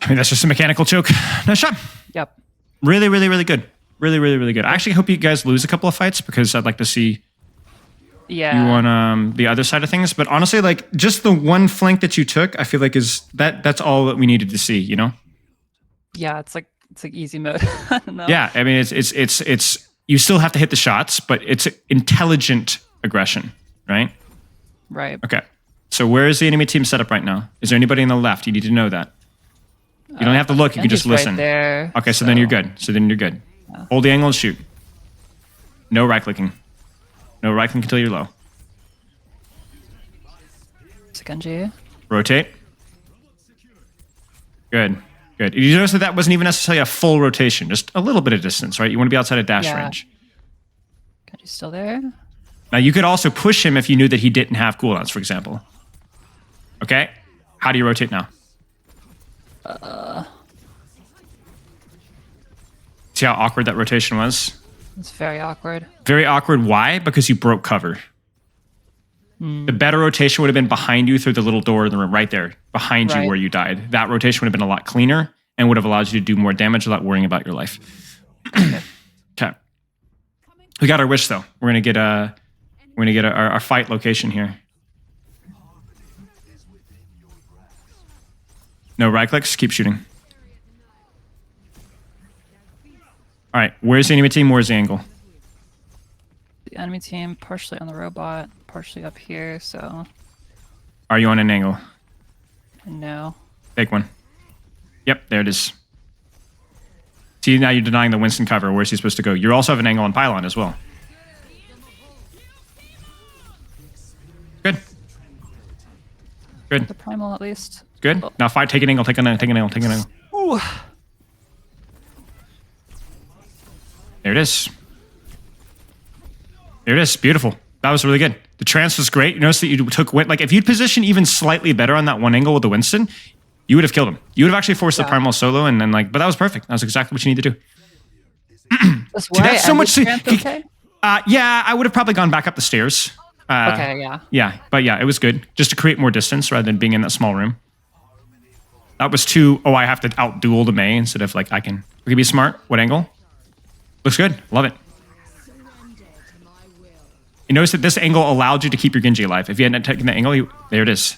I mean, that's just a mechanical choke. Nice shot. Yep. Really, really, really good. Really, really, really good. I actually hope you guys lose a couple of fights because I'd like to see you on the other side of things. But honestly, like, just the one flank that you took, I feel like that's all that we needed to see, you know? Yeah, it's like easy mode. I don't know. Yeah, I mean, it's you still have to hit the shots, but it's intelligent aggression, right? Right. Okay. So where is the enemy team set up right now? Is there anybody on the left? You need to know that. You don't have to look. You can just listen. Right there, okay, so then you're good. Yeah. Hold the angle and shoot. No right clicking. No right clicking until you're low. Genji. Rotate. Good. Good. You notice that wasn't even necessarily a full rotation, just a little bit of distance, right? You want to be outside of dash range. Genji's still there. Now, you could also push him if you knew that he didn't have cooldowns, for example. Okay? How do you rotate now? See how awkward that rotation was? It's very awkward. Very awkward. Why? Because you broke cover. The better rotation would have been behind you through the little door in the room, right there, behind you where you died. That rotation would have been a lot cleaner and would have allowed you to do more damage without worrying about your life. Okay. We got our wish though. We're gonna get our fight location here. No right clicks. Keep shooting. All right. Where's the enemy team? Where's the angle? The enemy team partially on the robot, partially up here, so... Are you on an angle? No. Take one. Yep, there it is. See, now you're denying the Winston cover. Where's he supposed to go? You also have an angle on pylon as well. Good. Good. The primal at least. Good. Now fight. Take an angle. Take an angle. Take an angle. Take an angle. Ooh. There it is. There it is. Beautiful. That was really good. The trance was great. You notice that you took... Like, if you'd position even slightly better on that one angle with the Winston, You would have killed him. You would have actually forced the Yeah. primal solo, and then like, but that was perfect. That was exactly what you need to do. That's Dude, that's so much. Okay. Yeah, I would have probably gone back up the stairs. Okay. Yeah. Yeah, but yeah, it was good just to create more distance rather than being in that small room. That was too. Oh, I have to outduel the Mei instead of like I can. We can be smart. What angle? Looks good. Love it. Surrender to my will. You notice that this angle allowed you to keep your Genji alive. If you hadn't taken that angle, there it is.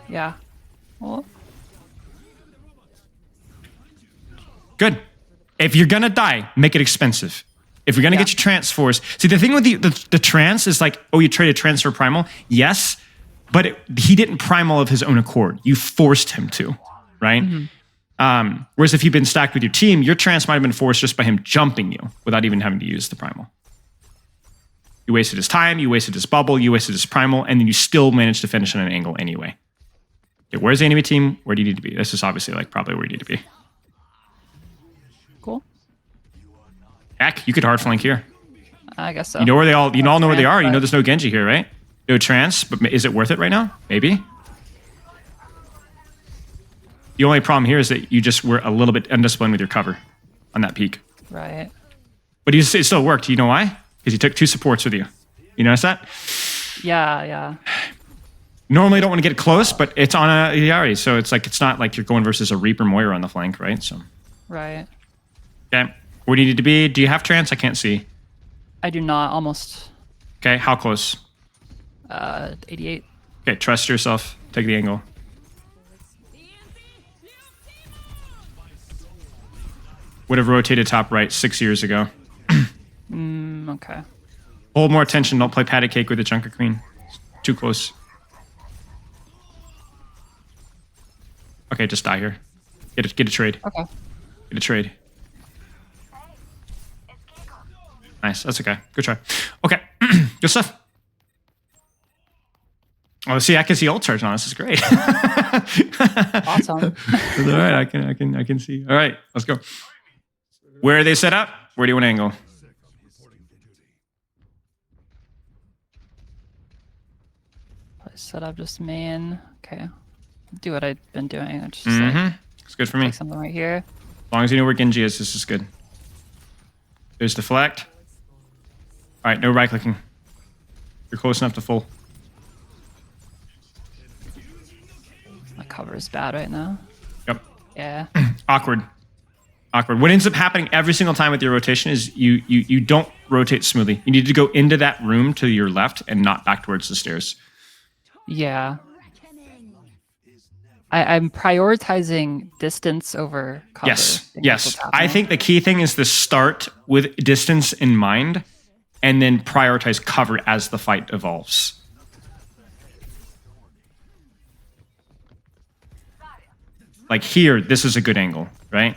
Yeah. Well, Good. If you're gonna die, make it expensive. If you're gonna Yeah. get your trance force, see the thing with the trance is like, oh, you traded transfer primal, yes, but he didn't primal of his own accord. You forced him to, right? Whereas if you've been stacked with your team, your trance might have been forced just by him jumping you without even having to use the primal. You wasted his time, you wasted his bubble, you wasted his primal, and then you still managed to finish on an angle anyway. Okay, where's the enemy team? Where do you need to be? This is obviously like probably where you need to be. cool. Heck, you could hard flank here. I guess so. You know where they all. You all know where they are. You know But- there's no Genji here, right? No trance, but is it worth it right now? Maybe. The only problem here is that you just were a little bit undisciplined with your cover on that peak. Right. But it still worked. You know why? Because you took 2 supports with you. You notice that? Yeah. Yeah. Normally, you don't want to get close, but it's on a Yari, so it's like it's not like you're going versus a Reaper Moira on the flank, right? So, Right. okay, where do you need to be? Do you have trance? I can't see. I do not. Almost. Okay, how close? 88. Okay, trust yourself. Take the angle. Would have rotated top right 6 years ago. Okay. Hold more attention. Don't play patty cake with the Junker Queen. It's too close. Okay, just die here. Get a trade. Okay. Get a trade. Nice. That's okay. Good try. Okay. Good stuff. Oh, see, I can see ult charge on. This is great. Awesome. All right, I can see. All right, let's go. Where are they set up? Where do you want to angle? Set up just main. Okay. Do what I've been doing. I just It's good for me. take something right here. As long as you know where Genji is, this is good. There's deflect. All right, no right clicking. You're close enough to full. My cover is bad right now. Yep. Yeah. Awkward. Awkward. What ends up happening every single time with your rotation is you don't rotate smoothly. You need to go into that room to your left and not back towards the stairs. Yeah. I'm prioritizing distance over cover. Yes. I think that's Yes. what's I happening. think the key thing is to start with distance in mind and then prioritize cover as the fight evolves. Like here, this is a good angle, right?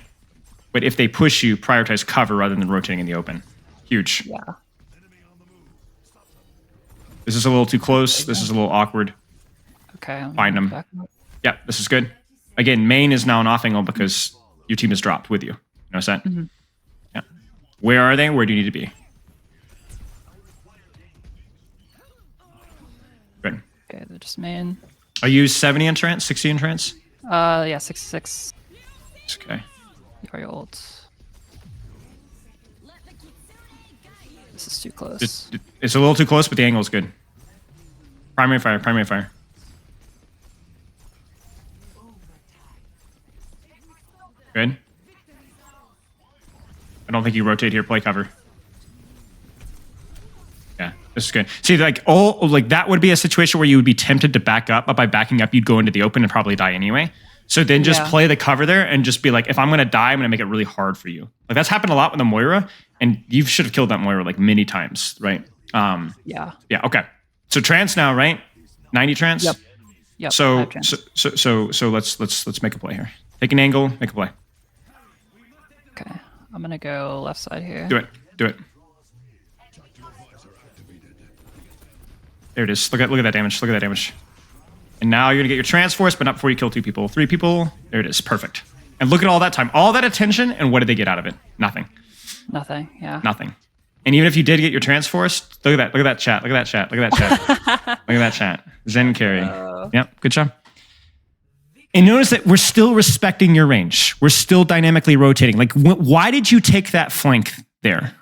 But if they push you, prioritize cover rather than rotating in the open. Huge. Yeah. This is a little too close. This is a little awkward. Okay. I'm Find gonna him. back up. Yeah, this is good. Again, main is now an off angle because your team is dropped with you. Notice that? Yeah. Where are they? Where do you need to be? Good. Okay, they're just main. Are you 70 in trance? 60 in trance? Yeah, 66. Okay. Your ult. This is too close. It's a little too close, but the angle is good. Primary fire, primary fire. Good. I don't think you rotate here. Play cover. Yeah, this is good. See, like that would be a situation where you would be tempted to back up, but by backing up, you'd go into the open and probably die anyway. So then just Yeah. play the cover there and just be like, if I'm gonna die, I'm gonna make it really hard for you. Like that's happened a lot with the Moira, and you should have killed that Moira like many times, right? Yeah. Yeah. Okay. So trance now, right? 90 trance. Yep. Yep. I So have chance. so let's make a play here. Take an angle, make a play. Okay. I'm gonna go left side here. Do it. Do it. There it is. Look at that damage. Look at that damage. And now you're gonna get your trance force, but not before you kill 2 people. 3 people. There it is. Perfect. And look at all that time, all that attention, and what did they get out of it? Nothing. Nothing. Yeah. Nothing. And even if you did get your trance force, look at that. Look at that chat. Look at that chat. Look at that chat. Look at that chat. Zen carry. Yep. Good job. And notice that we're still respecting your range. We're still dynamically rotating. Like, why did you take that flank there?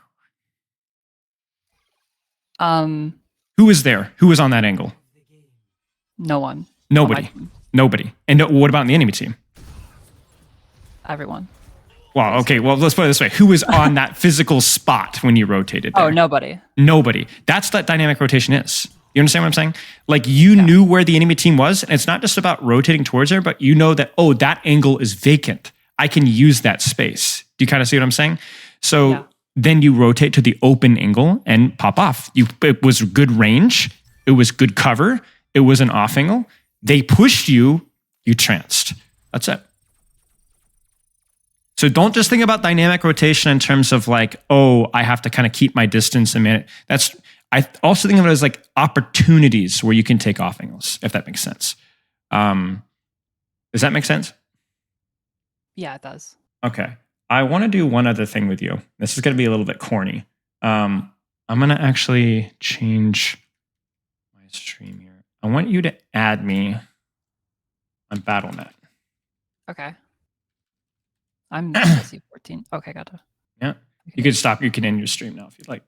Who was there? Who was on that angle? No one. Nobody. Nobody. And what about the enemy team? Everyone. Wow. Okay. Well, let's put it this way. Who was on that physical spot when you rotated there? Oh, nobody. Nobody. That's what dynamic rotation is. You understand what I'm saying? Like you knew where the enemy team was, and it's not just about rotating towards there, but you know that, oh, that angle is vacant. I can use that space. Do you kind of see what I'm saying? So then you rotate to the open angle and pop off. It was good range. It was good cover. It was an off angle. They pushed you. You tranced. That's it. So don't just think about dynamic rotation in terms of like, oh, I have to kind of keep my distance a minute. I also think of it as like opportunities where you can take off angles, if that makes sense. Does that make sense? Yeah, it does. Okay. I want to do one other thing with you. This is going to be a little bit corny. I'm going to actually change my stream here. I want you to add me on BattleNet. Okay. I'm C14. Okay, gotcha. Yeah. You can stop. You can end your stream now if you'd like.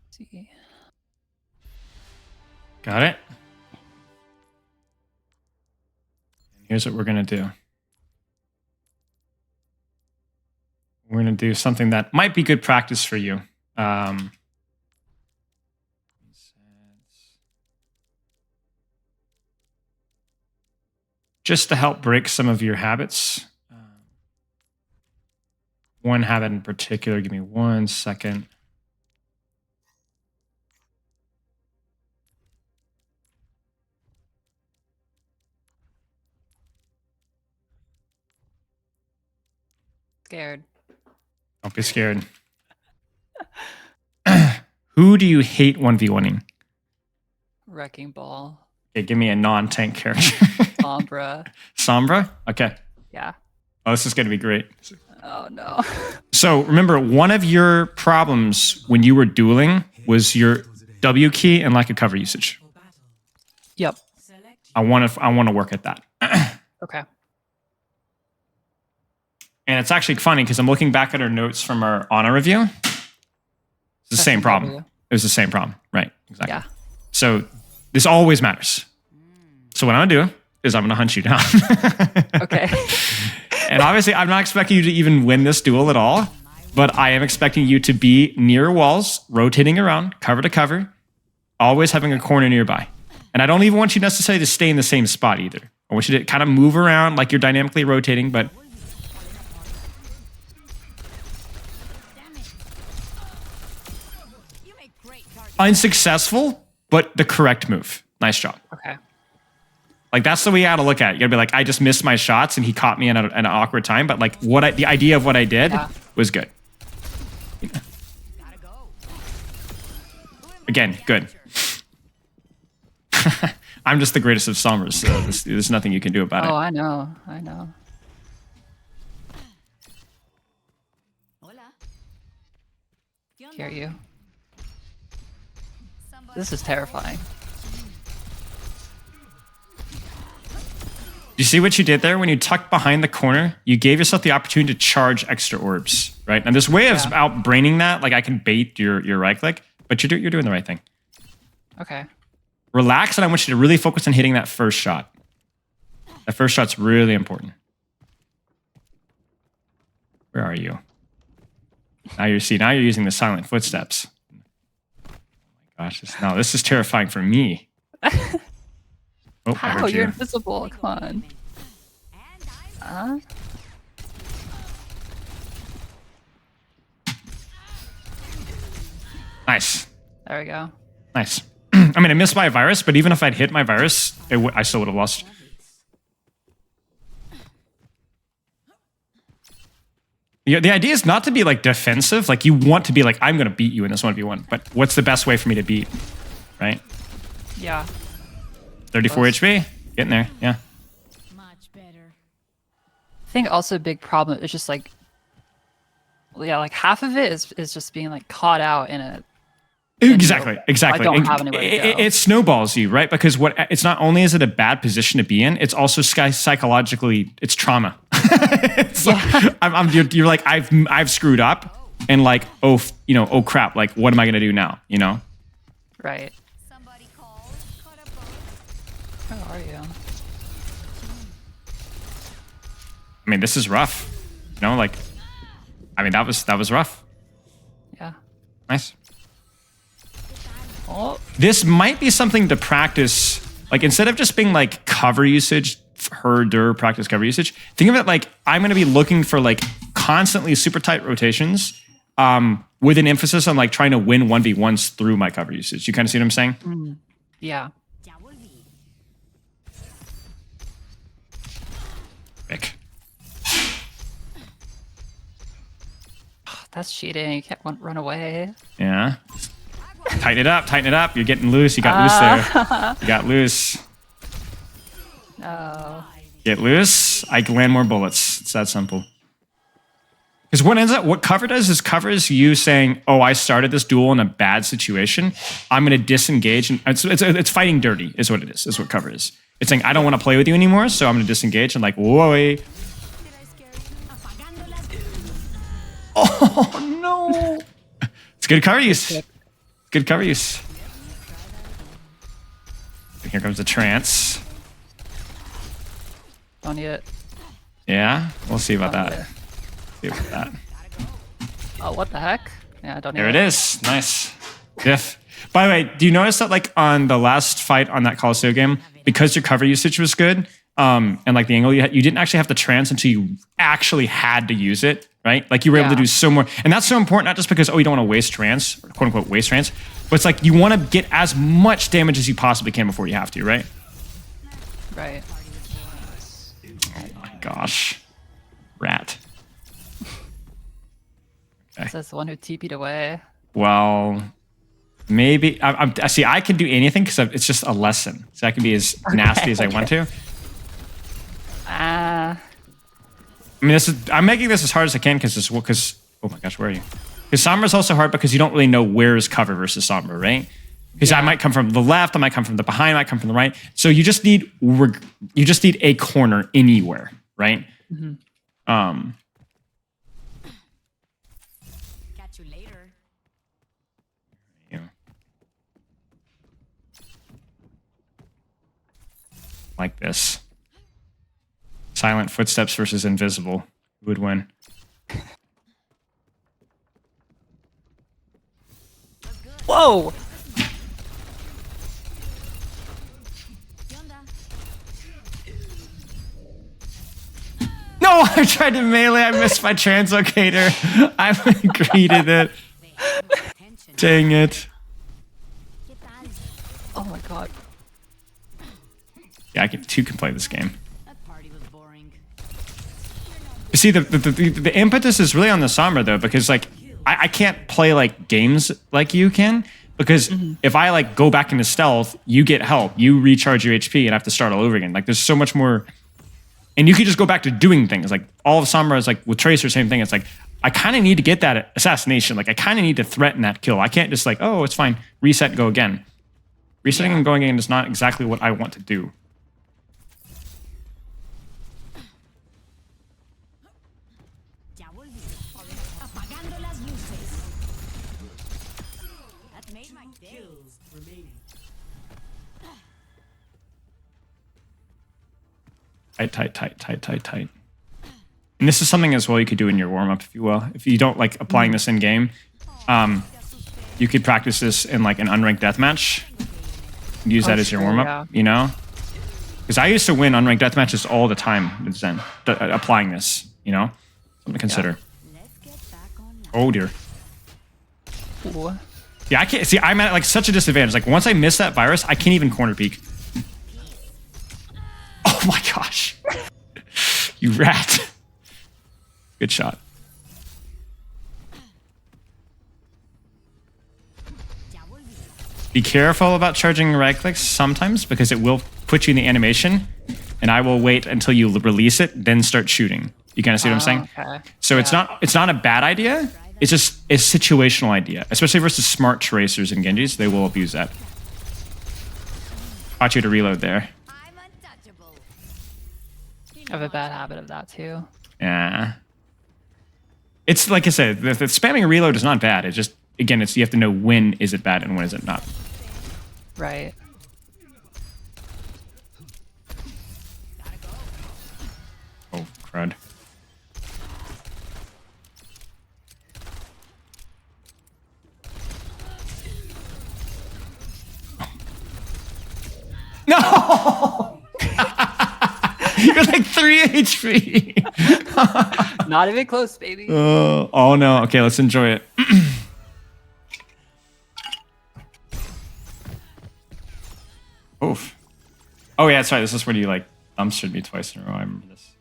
See. Got it? And here's what we're going to do. We're going to do something that might be good practice for you. Just to help break some of your habits. One habit in particular, give me 1 second. Scared. Don't be scared. Who do you hate 1v1ing? Wrecking Ball. Okay, give me a non-tank character. Sombra. Sombra? Okay. Yeah. Oh, this is going to be great. Oh, no. So remember, one of your problems when you were dueling was your W key and lack of cover usage. Yep. I want to work at that. Okay. And it's actually funny because I'm looking back at our notes from our honor review. It's the same problem. It was the same problem. Right. Exactly. Yeah. So this always matters. So what I'm going to do is I'm going to hunt you down. Okay. And obviously, I'm not expecting you to even win this duel at all, but I am expecting you to be near walls, rotating around, cover to cover, always having a corner nearby. And I don't even want you necessarily to stay in the same spot either. I want you to kind of move around like you're dynamically rotating, but unsuccessful, but the correct move. Nice job. Okay. Like that's the way you got to look at it. You got to be like, I just missed my shots and he caught me in an awkward time. But like the idea of what I did was good. Again, good. I'm just the greatest of Sombras, so there's nothing you can do about it. Oh, I know. I know. Hear you. This is terrifying. You see what you did there? When you tucked behind the corner, you gave yourself the opportunity to charge extra orbs, right? And there's way of outbraining that. Like I can bait your right click, but you're doing the right thing. Okay. Relax, and I want you to really focus on hitting that first shot. That first shot's really important. Where are you? Now you're using the silent footsteps. Oh my gosh, this is terrifying for me. Oh, how? You're invisible. Come on. Nice. There we go. Nice. I mean, I missed my virus, but even if I'd hit my virus, I still would have lost. The idea is not to be like defensive. Like you want to be like, I'm going to beat you in this 1v1. But what's the best way for me to beat? Right? Yeah. 34 HP. Getting there. Yeah. Much better. I think also a big problem is just like, like half of it is just being like caught out in a Exactly. I don't And have anywhere to go. it snowballs you, right? Because it's not only is it a bad position to be in, it's also psychologically it's trauma. It's like, you're like I've screwed up, and like oh crap, like what am I gonna do now? You know? Right. Somebody call. Where are you? I mean, this is rough. You know, like I mean that was rough. Yeah. Nice. Oh. This might be something to practice, like instead of just being like cover usage, herder practice cover usage, think of it like I'm going to be looking for like constantly super tight rotations with an emphasis on like trying to win 1v1s through my cover usage. You kind of see what I'm saying? Yeah. Vic. That's cheating. You can't run away. Yeah. Tighten it up. You're getting loose. You got loose there. You got loose. No. Get loose. I can land more bullets. It's that simple. Because what cover does is covers you saying, "Oh, I started this duel in a bad situation. I'm going to disengage." And it's fighting dirty, is what it is. Is what cover is. It's saying, "I don't want to play with you anymore, so I'm going to disengage." And like, whoa. Oh no! It's good cover use. Good cover use. Here comes the trance. Don't need it. Yeah, we'll see about Don't need that. it. See about that. Oh, what the heck? Yeah, I don't need There it is. Nice. Diff. By the way, do you notice that like on the last fight on that Colosseo game, because your cover usage was good, and like the angle you didn't actually have to trance until you actually had to use it, right? Like you were able to do so more. And that's so important, not just because, oh, you don't want to waste trance, or quote unquote waste trance, but it's like you want to get as much damage as you possibly can before you have to, right? Right. Oh my gosh. Rat. Okay. This is the one who TP'd away. Well, maybe I see. I can do anything because it's just a lesson, so I can be as nasty as I want to. I mean, I'm making this as hard as I can because oh my gosh, where are you? Because Sombra is also hard because you don't really know where is cover versus Sombra, right? Because I might come from the left, I might come from the behind, I might come from the right. So you just need a corner anywhere, right? Catch you later. Yeah. Like this. Silent footsteps versus invisible. Who would win? Whoa! No, I tried to melee. I missed my translocator. I greeted it. Dang it. Oh my god. Yeah, two can play this game. That party was boring. You see, the impetus is really on the Sombra though, because like I can't play like games like you can, because if I like go back into stealth, you get help, you recharge your HP, and I have to start all over again. Like there's so much more, and you can just go back to doing things. Like all of Sombra is like with Tracer, same thing. It's like I kind of need to get that assassination. Like I kind of need to threaten that kill. I can't just like, oh, it's fine, reset and go again. Resetting and going again is not exactly what I want to do. Apagando las luces. That made my day. Tight. And this is something as well you could do in your warm-up if you will. If you don't like applying this in game, you could practice this in like an unranked deathmatch. Use that as your warm-up, you know? Because I used to win unranked deathmatches all the time with Zen, applying this, you know? Something to consider. Oh dear. Ooh. Yeah, I can't see. I'm at like such a disadvantage. Like once I miss that virus, I can't even corner peek. Oh my gosh, you rat! Good shot. Be careful about charging right clicks sometimes because it will put you in the animation, and I will wait until you release it, then start shooting. You kind of see what I'm saying? Okay. So it's not a bad idea, it's just a situational idea, especially versus smart tracers and Genjis. They will abuse that. Taught you to reload there. I'm untouchable. I have a bad habit of that too. Yeah. It's like I said, the spamming a reload is not bad. It's just, again, it's you have to know when is it bad and when is it not. Right. Oh, crud. No! You're like 3 HP. Not even close, baby. Oh no. Okay, let's enjoy it. Oof. Oh yeah, that's right. This is when you like dumpstered me twice in a row. I remember this.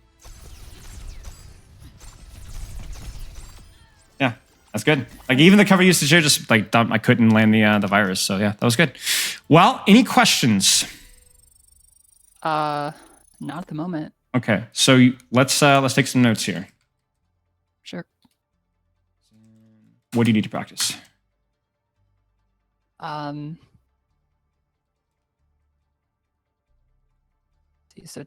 Yeah, that's good. Like even the cover usage here, just like dump. I couldn't land the virus. So yeah, that was good. Well, any questions? Not at the moment. Okay, so let's take some notes here. Sure. What do you need to practice? So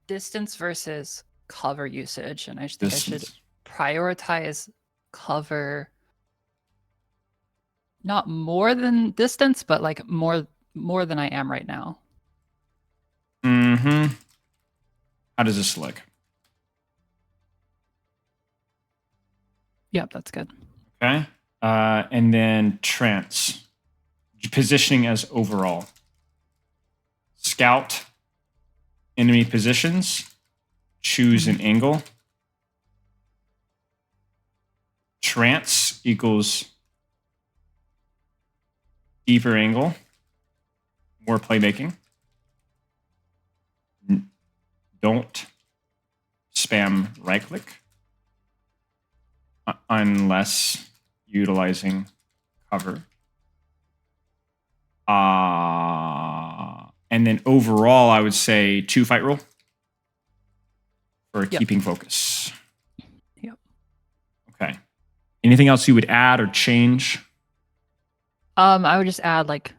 distance versus cover usage, and I just think I should Distance. prioritize cover. Not more than distance, but like more than I am right now. Mm-hmm. How does this look? Yep, that's good. Okay. And then trance. Positioning as overall. Scout enemy positions. Choose an angle. Trance equals deeper angle. More playmaking. Don't spam right click unless utilizing cover. And then overall, I would say 2 fight rule for Yep. keeping focus. Yep. Okay. Anything else you would add or change? I would just add like,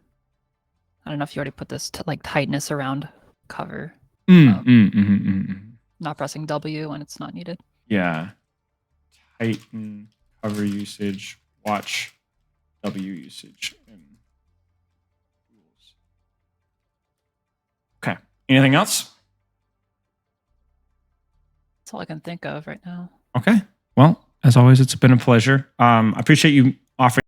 I don't know if you already put this to like tightness around cover. Not pressing W when it's not needed. Yeah. Tighten cover usage. Watch W usage. Okay. Anything else? That's all I can think of right now. Okay. Well, as always, it's been a pleasure. I appreciate you offering.